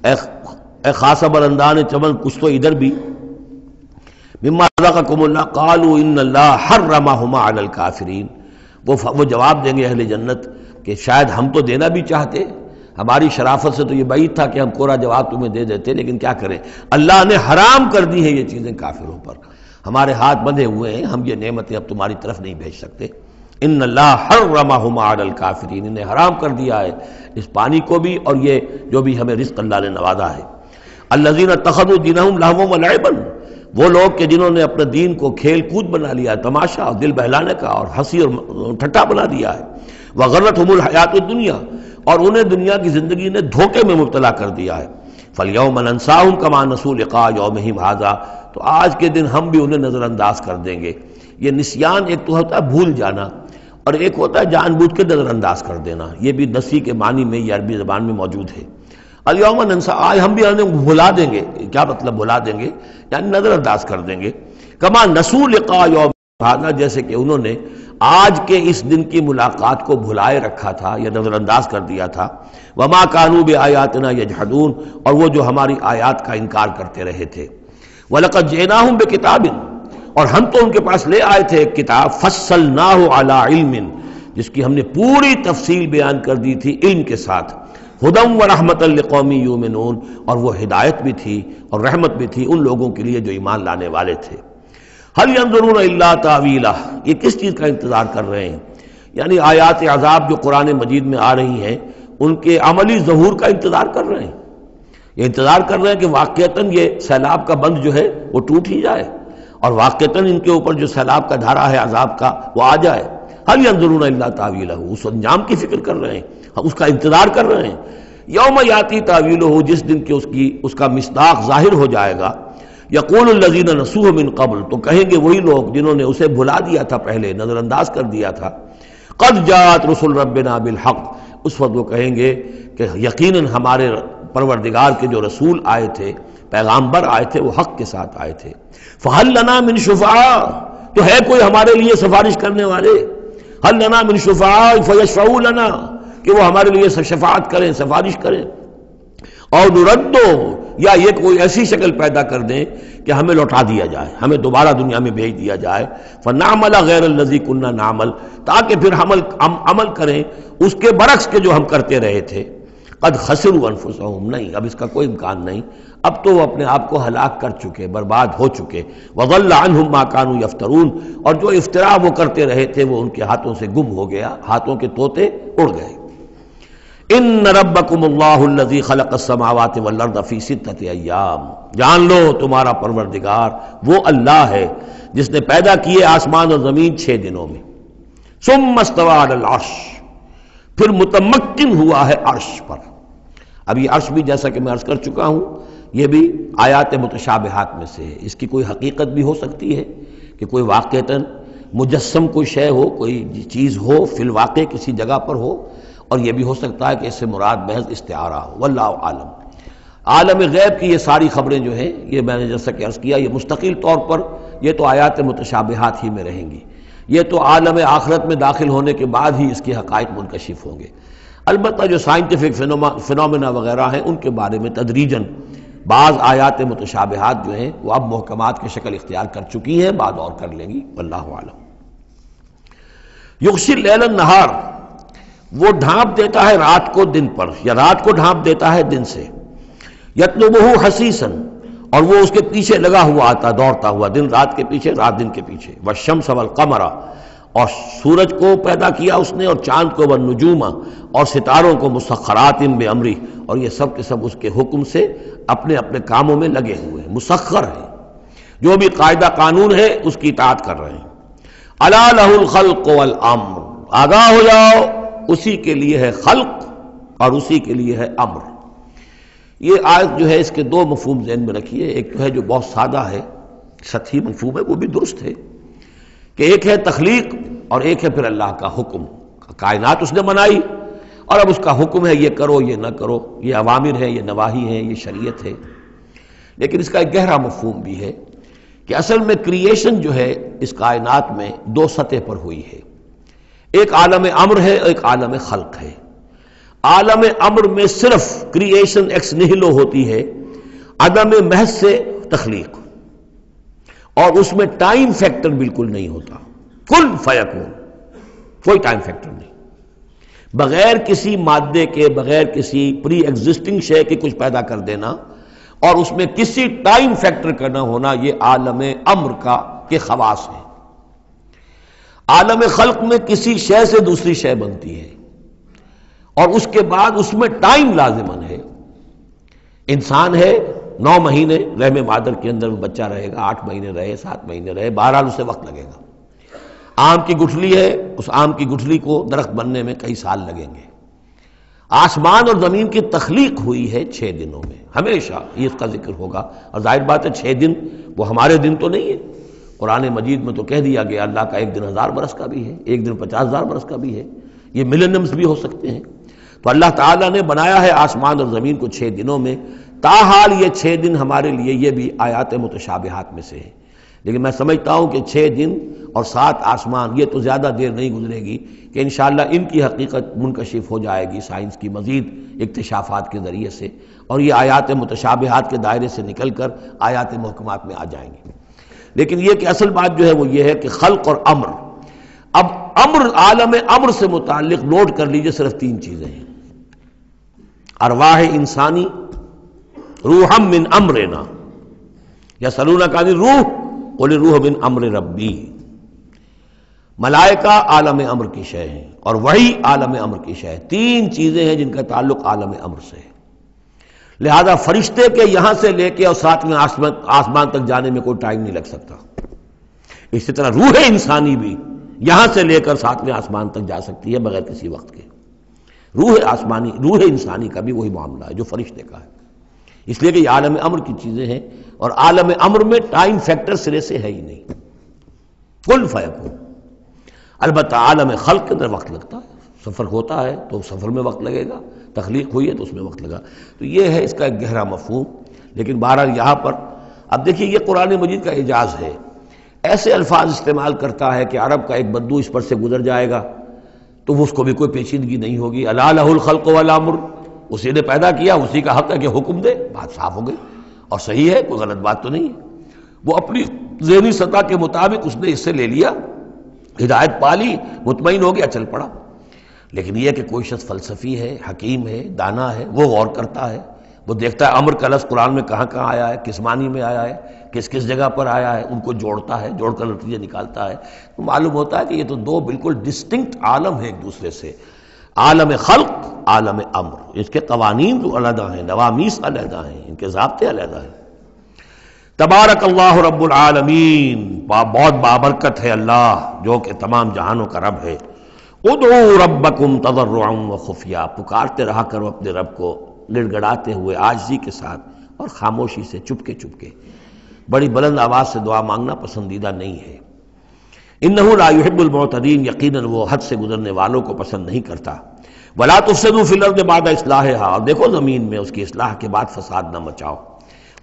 اے خاص برندان چمن کچھ تو ادھر بھی، مما رزقکم اللہ، قالوا ان اللہ حرمہما علی الکافرین، وہ جواب دیں گے اہل جنت کہ شاید ہم تو دینا بھی چاہتے، ہماری شرافت سے تو یہ بعید تھا کہ ہم کوڑا جواب تمہیں دے دیتے، لیکن کیا کریں اللہ نے حرام کر دی ہے یہ چیزیں کافروں پر، ہمارے ہاتھ بندھے ہوئے ہیں، ہم یہ نعمتیں اب تمہاری طرف نہیں بھیج سکتے۔ ان اللہ حرمہما علی الکافرین، انہیں حرام کر دیا ہے اس پانی کو بھی اور یہ جو بھی ہمیں رزق اللہ نے نوازا ہے۔ الذین اتخذوا دینہم لہوا ولعبا، وہ لوگ کہ جنہوں نے اپنے دین کو کھیل کود بنا لیا، تماشا اور دل بہلانے کا اور ہنسی اور ٹھٹا بنا دیا ہے، وغرتہم الحیات الدنیا، اور انہیں دنیا کی زندگی نے دھوکے میں مبتلا کر دیا ہے۔ فالیوم ننساہم کما نسوا لقاء یومہم ھذا، تو آج کے دن ہم بھی انہیں نظر انداز کر دیں گے۔ یہ نسیان ایک تو ہوتا ہے بھول جانا، اور ایک ہوتا ہے جان بوجھ کے نظر انداز کر دینا، یہ بھی نسی کے معنی میں یہ عربی زبان میں موجود ہے۔ الیوم ننسا، آج ہم بھی انہیں بھلا دیں گے، کیا مطلب بھلا دیں گے؟ یعنی نظر انداز کر دیں گے، کما نسوا لقاء یوم ھذا، جیسے کہ انہوں نے آج کے اس دن کی ملاقات کو بھلائے رکھا تھا یا نظر انداز کر دیا تھا۔ وما كانوا بآیاتنا یجحدون، اور وہ جو ہماری آیات کا انکار کرتے رہے تھے۔ وَلَقَدْ جِئْنَاهُمْ بِكِتَابٍ، اور ہم تو ان کے پاس لے آئے تھے ایک کتاب، فَصَّلْنَاهُ عَلَىٰ عِلْمٍ، جس کی ہم نے پوری تفصیل بیان کر دی تھی علم کے ساتھ، ہدی وَرَحْمَةً لِقَوْمٍ يُؤْمِنُونَ، اور وہ ہدایت بھی تھی اور رحمت بھی تھی ان لوگوں کے لیے جو ایمان لانے والے تھے۔ هَلْ يَنظُرُونَ إِلَّا تَأْوِيلَهُ، یہ کس چیز کا انتظار کر رہے ہیں؟ یعنی آیات عذاب جو قرآن مجید میں آ رہی ہیں ان کے عملی ظہور کا انتظار کر رہے ہیں، یہ انتظار کر رہے ہیں کہ واقعتاً یہ سیلاب کا بند جو ہے وہ ٹوٹ ہی جائے، اور واقعتاً ان کے اوپر جو سیلاب کا دھارا ہے عذاب کا وہ آ جائے۔ هل ينظرون الا تاویلہ، اس انجام کی فکر کر رہے ہیں، اس کا انتظار کر رہے ہیں۔ یوم یاتی تاویلہ، جس دن کہ اس کا مصداق ظاہر ہو جائے گا۔ یقول الذین نسوہ من قبل، تو کہیں گے وہی لوگ جنہوں نے اسے بھلا دیا تھا، پہلے نظر انداز کر دیا تھا، قد جاءت رسل ربنا بالحق، اس وقت وہ کہیں گے کہ یقیناً ہمارے پروردگار کے جو رسول آئے تھے، پیغامبر آئے تھے، وہ حق کے ساتھ آئے تھے۔ فہل لنا من شفعاء، تو ہے کوئی ہمارے لیے سفارش کرنے والے؟ ہل لنا من شفعاء فیشفعوا لنا، کہ وہ ہمارے لیے شفاعت کریں، سفارش کریں۔ اور نردو، یا یہ کوئی ایسی شکل پیدا کر دیں کہ ہمیں لوٹا دیا جائے، ہمیں دوبارہ دنیا میں بھیج دیا جائے، فنعمل غیر الذی کنا نعمل، تاکہ پھر ہم عمل کریں اس کے برعکس کے جو ہم کرتے رہے تھے۔ قد خسروا انفسهم، نہیں اب اس کا کوئی امکان نہیں، اب تو وہ اپنے آپ کو ہلاک کر چکے، برباد ہو چکے۔ وضل عنہم ما كانوا یفترون، اور جو افتراء وہ کرتے رہے تھے وہ ان کے ہاتھوں سے گم ہو گیا، ہاتھوں کے طوطے اڑ گئے۔ ان ربکم اللہ الذی خلق السماوات والارض فی ستۃ ایام، جان لو تمہارا پروردگار وہ اللہ ہے جس نے پیدا کیے آسمان اور زمین 6 دنوں میں۔ ثم استوى علی العرش، پھر متمکن ہوا ہے عرش پر۔ اب یہ عرش بھی جیسا کہ میں عرض کر چکا ہوں یہ بھی آیات متشابہات میں سے ہے، اس کی کوئی حقیقت بھی ہو سکتی ہے کہ کوئی واقعتاً مجسم کوئی شے ہو، کوئی چیز ہو فی الواقع کسی جگہ پر ہو، اور یہ بھی ہو سکتا ہے کہ اس سے مراد محض استعارہ ہو، واللہ عالم۔ عالم غیب کی یہ ساری خبریں جو ہیں، یہ میں نے جیسا کہ عرض کیا یہ مستقل طور پر یہ تو آیات متشابہات ہی میں رہیں گی، یہ تو عالم آخرت میں داخل ہونے کے بعد ہی اس کے حقائق منکشف ہوں گے۔ البتہ جو سائنٹیفک فنومینا وغیرہ ہیں ان کے بارے میں تدریجاً بعض آیات متشابہات جو ہیں وہ اب محکمات کی شکل اختیار کر چکی ہیں، بعد اور کر لیں گی، واللہ عالم۔ یغشی اللیل النہار، وہ ڈھانپ دیتا ہے رات کو دن پر، یا رات کو ڈھانپ دیتا ہے دن سے۔ یطلبہ حثیثا، اور وہ اس کے پیچھے لگا ہوا آتا دوڑتا ہوا، دن رات کے پیچھے رات دن کے پیچھے۔ والشمس والقمر، اور سورج کو پیدا کیا اس نے اور چاند کو، والنجوم، اور ستاروں کو، مسخرات بامرہ، اور یہ سب کے سب اس کے حکم سے اپنے اپنے کاموں میں لگے ہوئے ہیں، مسخر ہیں، جو بھی قاعدہ قانون ہے اس کی اطاعت کر رہے ہیں۔ الا لہ الخلق والامر، آگاہ ہو جاؤ اسی کے لیے ہے خلق اور اسی کے لیے ہے امر۔ یہ آیت جو ہے اس کے 2 مفہوم ذہن میں رکھیے، ایک جو ہے جو بہت سادہ ہے، سطحی مفہوم ہے، وہ بھی درست ہے کہ ایک ہے تخلیق اور ایک ہے پھر اللہ کا حکم۔ کائنات اس نے بنائی اور اب اس کا حکم ہے یہ کرو یہ نہ کرو، یہ اوامر ہے، یہ نواہی ہے، یہ شریعت ہے۔ لیکن اس کا ایک گہرا مفہوم بھی ہے کہ اصل میں کریشن جو ہے اس کائنات میں 2 سطح پر ہوئی ہے، ایک عالم امر ہے، ایک عالم خلق ہے۔ عالم امر میں صرف کریشن ایکس نیہلو ہوتی ہے، عدم محض سے تخلیق، اور اس میں ٹائم فیکٹر بالکل نہیں ہوتا، کن فیکون، کوئی ٹائم فیکٹر نہیں، بغیر کسی مادے کے، بغیر کسی پری ایگزسٹنگ شے کے کچھ پیدا کر دینا اور اس میں کسی ٹائم فیکٹر کا نہ ہونا، یہ عالم امر کے خواص ہے۔ عالم خلق میں کسی شے سے دوسری شے بنتی ہے اور اس کے بعد اس میں ٹائم لازمن ہے۔ انسان ہے 9 مہینے رحم مادر کے اندر وہ بچہ رہے گا، 8 مہینے رہے، 7 مہینے رہے، بہرحال اسے وقت لگے گا۔ آم کی گٹھلی ہے، اس آم کی گٹھلی کو درخت بننے میں کئی سال لگیں گے۔ آسمان اور زمین کی تخلیق ہوئی ہے 6 دنوں میں، ہمیشہ یہ اس کا ذکر ہوگا، اور ظاہر بات ہے 6 دن وہ ہمارے دن تو نہیں ہے، قرآن مجید میں تو کہہ دیا گیا اللہ کا ایک دن 1000 برس کا بھی ہے، ایک دن 50,000 برس کا بھی ہے، یہ ملینمز بھی ہو سکتے ہیں۔ تو اللہ تعالیٰ نے بنایا ہے آسمان اور زمین کو 6 دنوں میں، تاحال یہ 6 دن ہمارے لیے یہ بھی آیات متشابہات میں سے ہے، لیکن میں سمجھتا ہوں کہ 6 دن اور 7 آسمان یہ تو زیادہ دیر نہیں گزرے گی کہ انشاءاللہ ان کی حقیقت منکشف ہو جائے گی سائنس کی مزید اکتشافات کے ذریعے سے، اور یہ آیات متشابہات کے دائرے سے نکل کر آیات محکمات میں آ جائیں گی۔ لیکن یہ کہ اصل بات جو ہے وہ یہ ہے کہ خلق اور امر، اب امر، عالم امر سے متعلق نوٹ کر لیجئے صرف 3 چیزیں ہیں، ارواح انسانی، روحا من امرنا، یسألونک عن الروح قل الروح من امر ربی، ملائکہ عالم امر کی شے ہیں اور وحی عالم امر کی شے ہے۔ 3 چیزیں ہیں جن کا تعلق عالم امر سے ہے، لہذا فرشتے کے یہاں سے لے کے اور 7ویں آسمان تک جانے میں کوئی ٹائم نہیں لگ سکتا۔ اسی طرح روح انسانی بھی یہاں سے لے کر 7ویں آسمان تک جا سکتی ہے بغیر کسی وقت کے۔ روح آسمانی، روح انسانی کا بھی وہی معاملہ ہے جو فرشتے کا ہے، اس لیے کہ یہ عالم امر کی چیزیں ہیں، اور عالم امر میں ٹائم فیکٹر سرے سے ہے ہی نہیں، کن فیکون۔ البتہ عالم خلق کے اندر وقت لگتا ہے، سفر ہوتا ہے تو سفر میں وقت لگے گا، تخلیق ہوئی ہے تو اس میں وقت لگا، تو یہ ہے اس کا ایک گہرا مفہوم۔ لیکن بہرحال یہاں پر اب دیکھیے یہ قرآن مجید کا اعجاز ہے، ایسے الفاظ استعمال کرتا ہے کہ عرب کا ایک بدو اس پر سے گزر جائے گا تو اس کو بھی کوئی پیچیدگی نہیں ہوگی۔ الا لہ الخلق والامر، اسی نے پیدا کیا، اسی کا حق ہے کہ حکم دے، بات صاف ہو گئی اور صحیح ہے، کوئی غلط بات تو نہیں ہے۔ وہ اپنی ذہنی سطح کے مطابق اس نے اس سے لے لیا، ہدایت پالی، مطمئن ہو گیا، چل پڑا۔ لیکن یہ کہ کوئی شخص فلسفی ہے، حکیم ہے، دانا ہے، وہ غور کرتا ہے، وہ دیکھتا ہے امر کا لفظ قرآن میں کہاں کہاں آیا ہے، کس معنی میں آیا ہے، کس کس جگہ پر آیا ہے، ان کو جوڑتا ہے، جوڑ کر نتیجے نکالتا ہے، تو معلوم ہوتا ہے کہ یہ تو دو بالکل ڈسٹنکٹ عالم ہیں ایک دوسرے سے، عالم خلق، عالم امر، اس کے قوانین جو علیحدہ ہیں، نوامیس علیحدہ ہیں، ان کے ضابطے علیحدہ ہیں۔ تبارک اللہ رب العالمین، بہت بابرکت ہے اللہ جو کہ تمام جہانوں کا رب ہے۔ ادعوا ربکم تضرعا وخفیا، پکارتے رہا کرو اپنے رب کو گڑ گڑاتے ہوئے، عاجزی کے ساتھ اور خاموشی سے، چپکے چپکے۔ بڑی بلند آواز سے دعا مانگنا پسندیدہ نہیں ہے۔ انہ لا یحب المعتدین، یقیناً وہ حد سے گزرنے والوں کو پسند نہیں کرتا۔ ولا تفسدوا فی الارض بعد اصلاحها، اور دیکھو زمین میں اس کی اصلاح کے بعد فساد نہ مچاؤ۔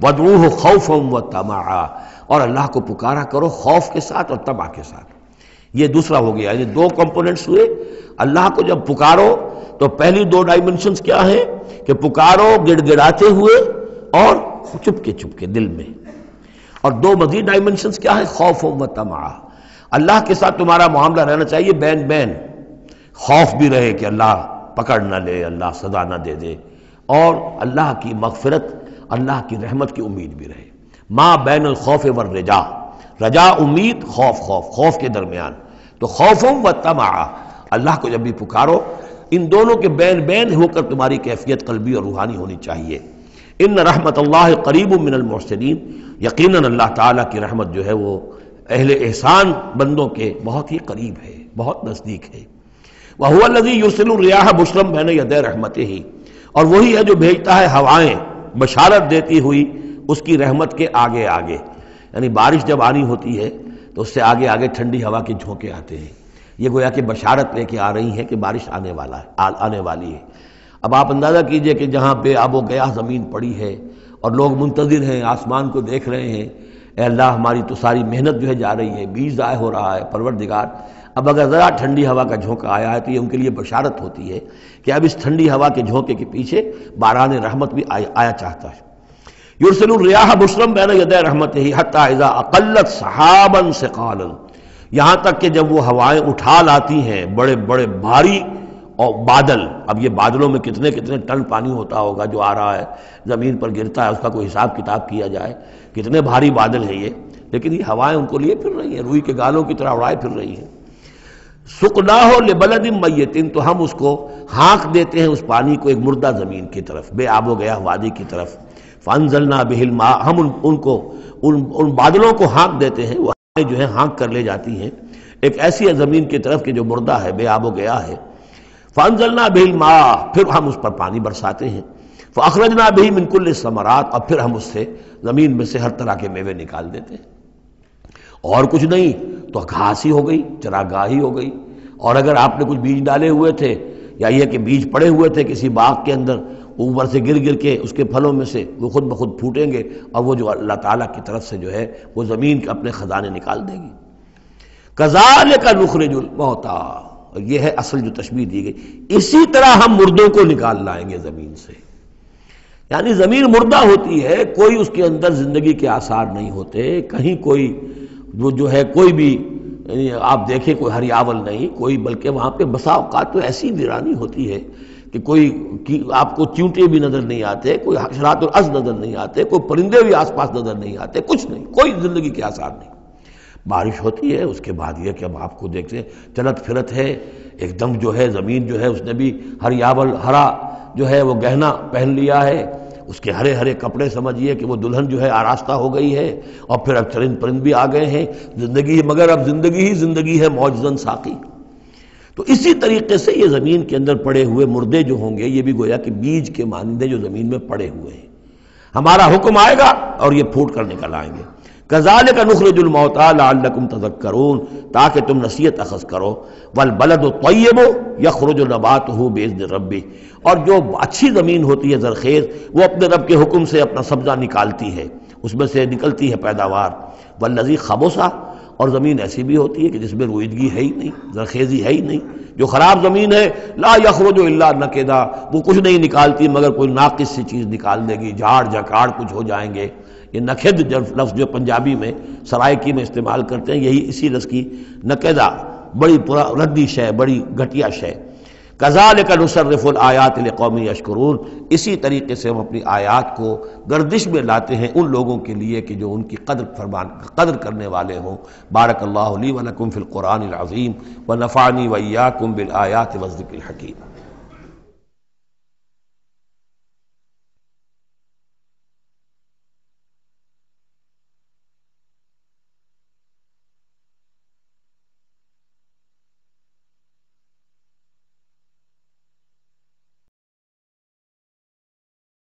وادعوہ خوفا وطمعا، اور اللہ کو پکارا کرو خوف کے ساتھ اور طمع کے ساتھ۔ یہ دوسرا ہو گیا، یعنی دو کمپوننٹس ہوئے۔ اللہ کو جب پکارو تو پہلی دو ڈائمنشنز کیا ہیں کہ پکارو گڑ گڑاتے ہوئے اور چپکے چپکے دل میں، اور دو مزید ڈائمنشنز کیا ہیں، خوف و طمع۔ اللہ کے ساتھ تمہارا معاملہ رہنا چاہیے بین بین، خوف بھی رہے کہ اللہ پکڑ نہ لے، اللہ سزا نہ دے دے، اور اللہ کی مغفرت، اللہ کی رحمت کی امید بھی رہے۔ ما بین الخوف والرجا، رجا امید، خوف خوف کے درمیان، تو خوف و طمع، اللہ کو جب بھی پکارو ان دونوں کے بین بین ہو کر تمہاری کیفیت قلبی اور روحانی ہونی چاہیے۔ ان رحمت اللہ قریب من المحسنین، یقیناً اللہ تعالیٰ کی رحمت جو ہے وہ اہل احسان بندوں کے بہت ہی قریب ہے، بہت نزدیک ہے۔ وَهُوَ الَّذِي يُرْسِلُ الرِّيَاحَ بُشْرًا بَيْنَ يَدَيْ رَحْمَتِهِ، اور وہی ہے جو بھیجتا ہے ہوائیں بشارت دیتی ہوئی اس کی رحمت کے آگے آگے، یعنی بارش جب آنی ہوتی ہے تو اس سے آگے آگے ٹھنڈی ہوا کے جھونکے آتے ہیں، یہ گویا کہ بشارت لے کے آ رہی ہے کہ بارش آنے والی ہے۔ اب آپ اندازہ کیجئے کہ جہاں بے آب و گیاہ زمین پڑی ہے اور لوگ منتظر ہیں، آسمان کو دیکھ رہے ہیں، اے اللہ ہماری تو ساری محنت جو ہے جا رہی ہے، بیج ضائع ہو رہا ہے، پروردگار اب اگر ذرا ٹھنڈی ہوا کا جھونکا آیا ہے تو یہ ان کے لیے بشارت ہوتی ہے کہ اب اس ٹھنڈی ہوا کے جھونکے کے پیچھے باران رحمت بھی آیا چاہتا ہے۔ یرسل الریاح بشرا بین یدی رحمتہ حتی اذا اقلت سحابا ثقالا، یہاں تک کہ جب وہ ہوائیں اٹھا لاتی ہیں بڑے بڑے بھاری اور بادل، اب یہ بادلوں میں کتنے کتنے ٹن پانی ہوتا ہوگا جو آ رہا ہے زمین پر گرتا ہے، اس کا کوئی حساب کتاب کیا جائے کتنے بھاری بادل ہیں یہ، لیکن یہ ہوائیں ان کو لیے پھر رہی ہیں، روئی کے گالوں کی طرح اڑائے پھر رہی ہیں۔ سقناہ لبلد میت، تو ہم اس کو ہانک دیتے ہیں اس پانی کو ایک مردہ زمین کی طرف، بے آب و گیاہ وادی کی طرف۔ فانزلنا بہ الماء، ہم ان بادلوں کو ہانک دیتے ہیں، وہ جو ہے ہانک کر لے جاتی ہیں ایک ایسی زمین کی طرف کہ جو مردہ ہے، بے آب و گیاہ ہے۔ فانزلنا بہ الماء، پھر ہم اس پر پانی برساتے ہیں۔ فاخرجنا بہ من کل الثمرات، اور پھر ہم اس سے زمین میں سے ہر طرح کے میوے نکال دیتے ہیں۔ اور کچھ نہیں تو گھاس ہی ہو گئی، چراگاہ ہی ہو گئی، اور اگر آپ نے کچھ بیج ڈالے ہوئے تھے یا یہ کہ بیج پڑے ہوئے تھے کسی باغ کے اندر، اوپر سے گر گر کے اس کے پھلوں میں سے وہ خود بخود پھوٹیں گے، اور وہ جو اللہ تعالیٰ کی طرف سے جو ہے وہ زمین کے اپنے خزانے نکال دے گی۔ کذالک نخرج الموتیٰ، یہ ہے اصل جو تشبیہ دی گئی، اسی طرح ہم مردوں کو نکال لائیں گے زمین سے۔ یعنی زمین مردہ ہوتی ہے، کوئی اس کے اندر زندگی کے آثار نہیں ہوتے، کہیں کوئی وہ جو ہے کوئی بھی آپ دیکھیں کوئی ہریاول نہیں کوئی، بلکہ وہاں پہ بسا اوقات تو ایسی ویرانی ہوتی ہے کہ کوئی آپ کو چیونٹے بھی نظر نہیں آتے، کوئی حشرات الارض نظر نہیں آتے، کوئی پرندے بھی آس پاس نظر نہیں آتے، کچھ نہیں، کوئی زندگی کے آثار نہیں۔ بارش ہوتی ہے، اس کے بعد یہ کہ اب آپ کو دیکھتے ہیں چلت پھرت ہے، ایک دم جو ہے زمین جو ہے اس نے بھی ہریاول ہرا جو ہے وہ گہنا پہن لیا ہے، اس کے ہرے ہرے کپڑے سمجھیے کہ وہ دلہن جو ہے آراستہ ہو گئی ہے، اور پھر اب چرند پرند بھی آ گئے ہیں، زندگی، مگر اب زندگی ہی زندگی ہے معجزاً ساقی۔ تو اسی طریقے سے یہ زمین کے اندر پڑے ہوئے مردے جو ہوں گے یہ بھی گویا کہ بیج کے مانندے جو زمین میں پڑے ہوئے ہیں، ہمارا حکم آئے گا اور یہ پھوٹ کر نکل آئیں گے۔ کذالک نخرج الموتیٰ لعلکم تذکرون، تاکہ تم نصیحت اخذ کرو۔ والبلد الطیب یخرج نباتہ باذن ربہ، اور جو اچھی زمین ہوتی ہے زرخیز، وہ اپنے رب کے حکم سے اپنا سبزہ نکالتی ہے، اس میں سے نکلتی ہے پیداوار۔ والذی خبث، اور زمین ایسی بھی ہوتی ہے کہ جس میں رویدگی ہے ہی نہیں، زرخیزی ہے ہی نہیں، جو خراب زمین ہے لا یخرج الا نکدا، وہ کچھ نہیں نکالتی مگر کوئی ناقص سی چیز نکال دے گی، جھاڑ جھکاڑ کچھ ہو جائیں گے۔ یہ نکد لفظ جو پنجابی میں سرائکی میں استعمال کرتے ہیں، یہی اسی لفظ کی نکدہ، بڑی ردی شے، بڑی گھٹیا شے۔ کذالک نصرف الآیات لقوم یشکرون، اسی طریقے سے ہم اپنی آیات کو گردش میں لاتے ہیں ان لوگوں کے لیے کہ جو ان کی قدر کرنے والے ہوں۔ بارک اللہ لی ولکم فی القرآن العظیم ونفعنی وإیاکم بالآیات والذکر الحکیم۔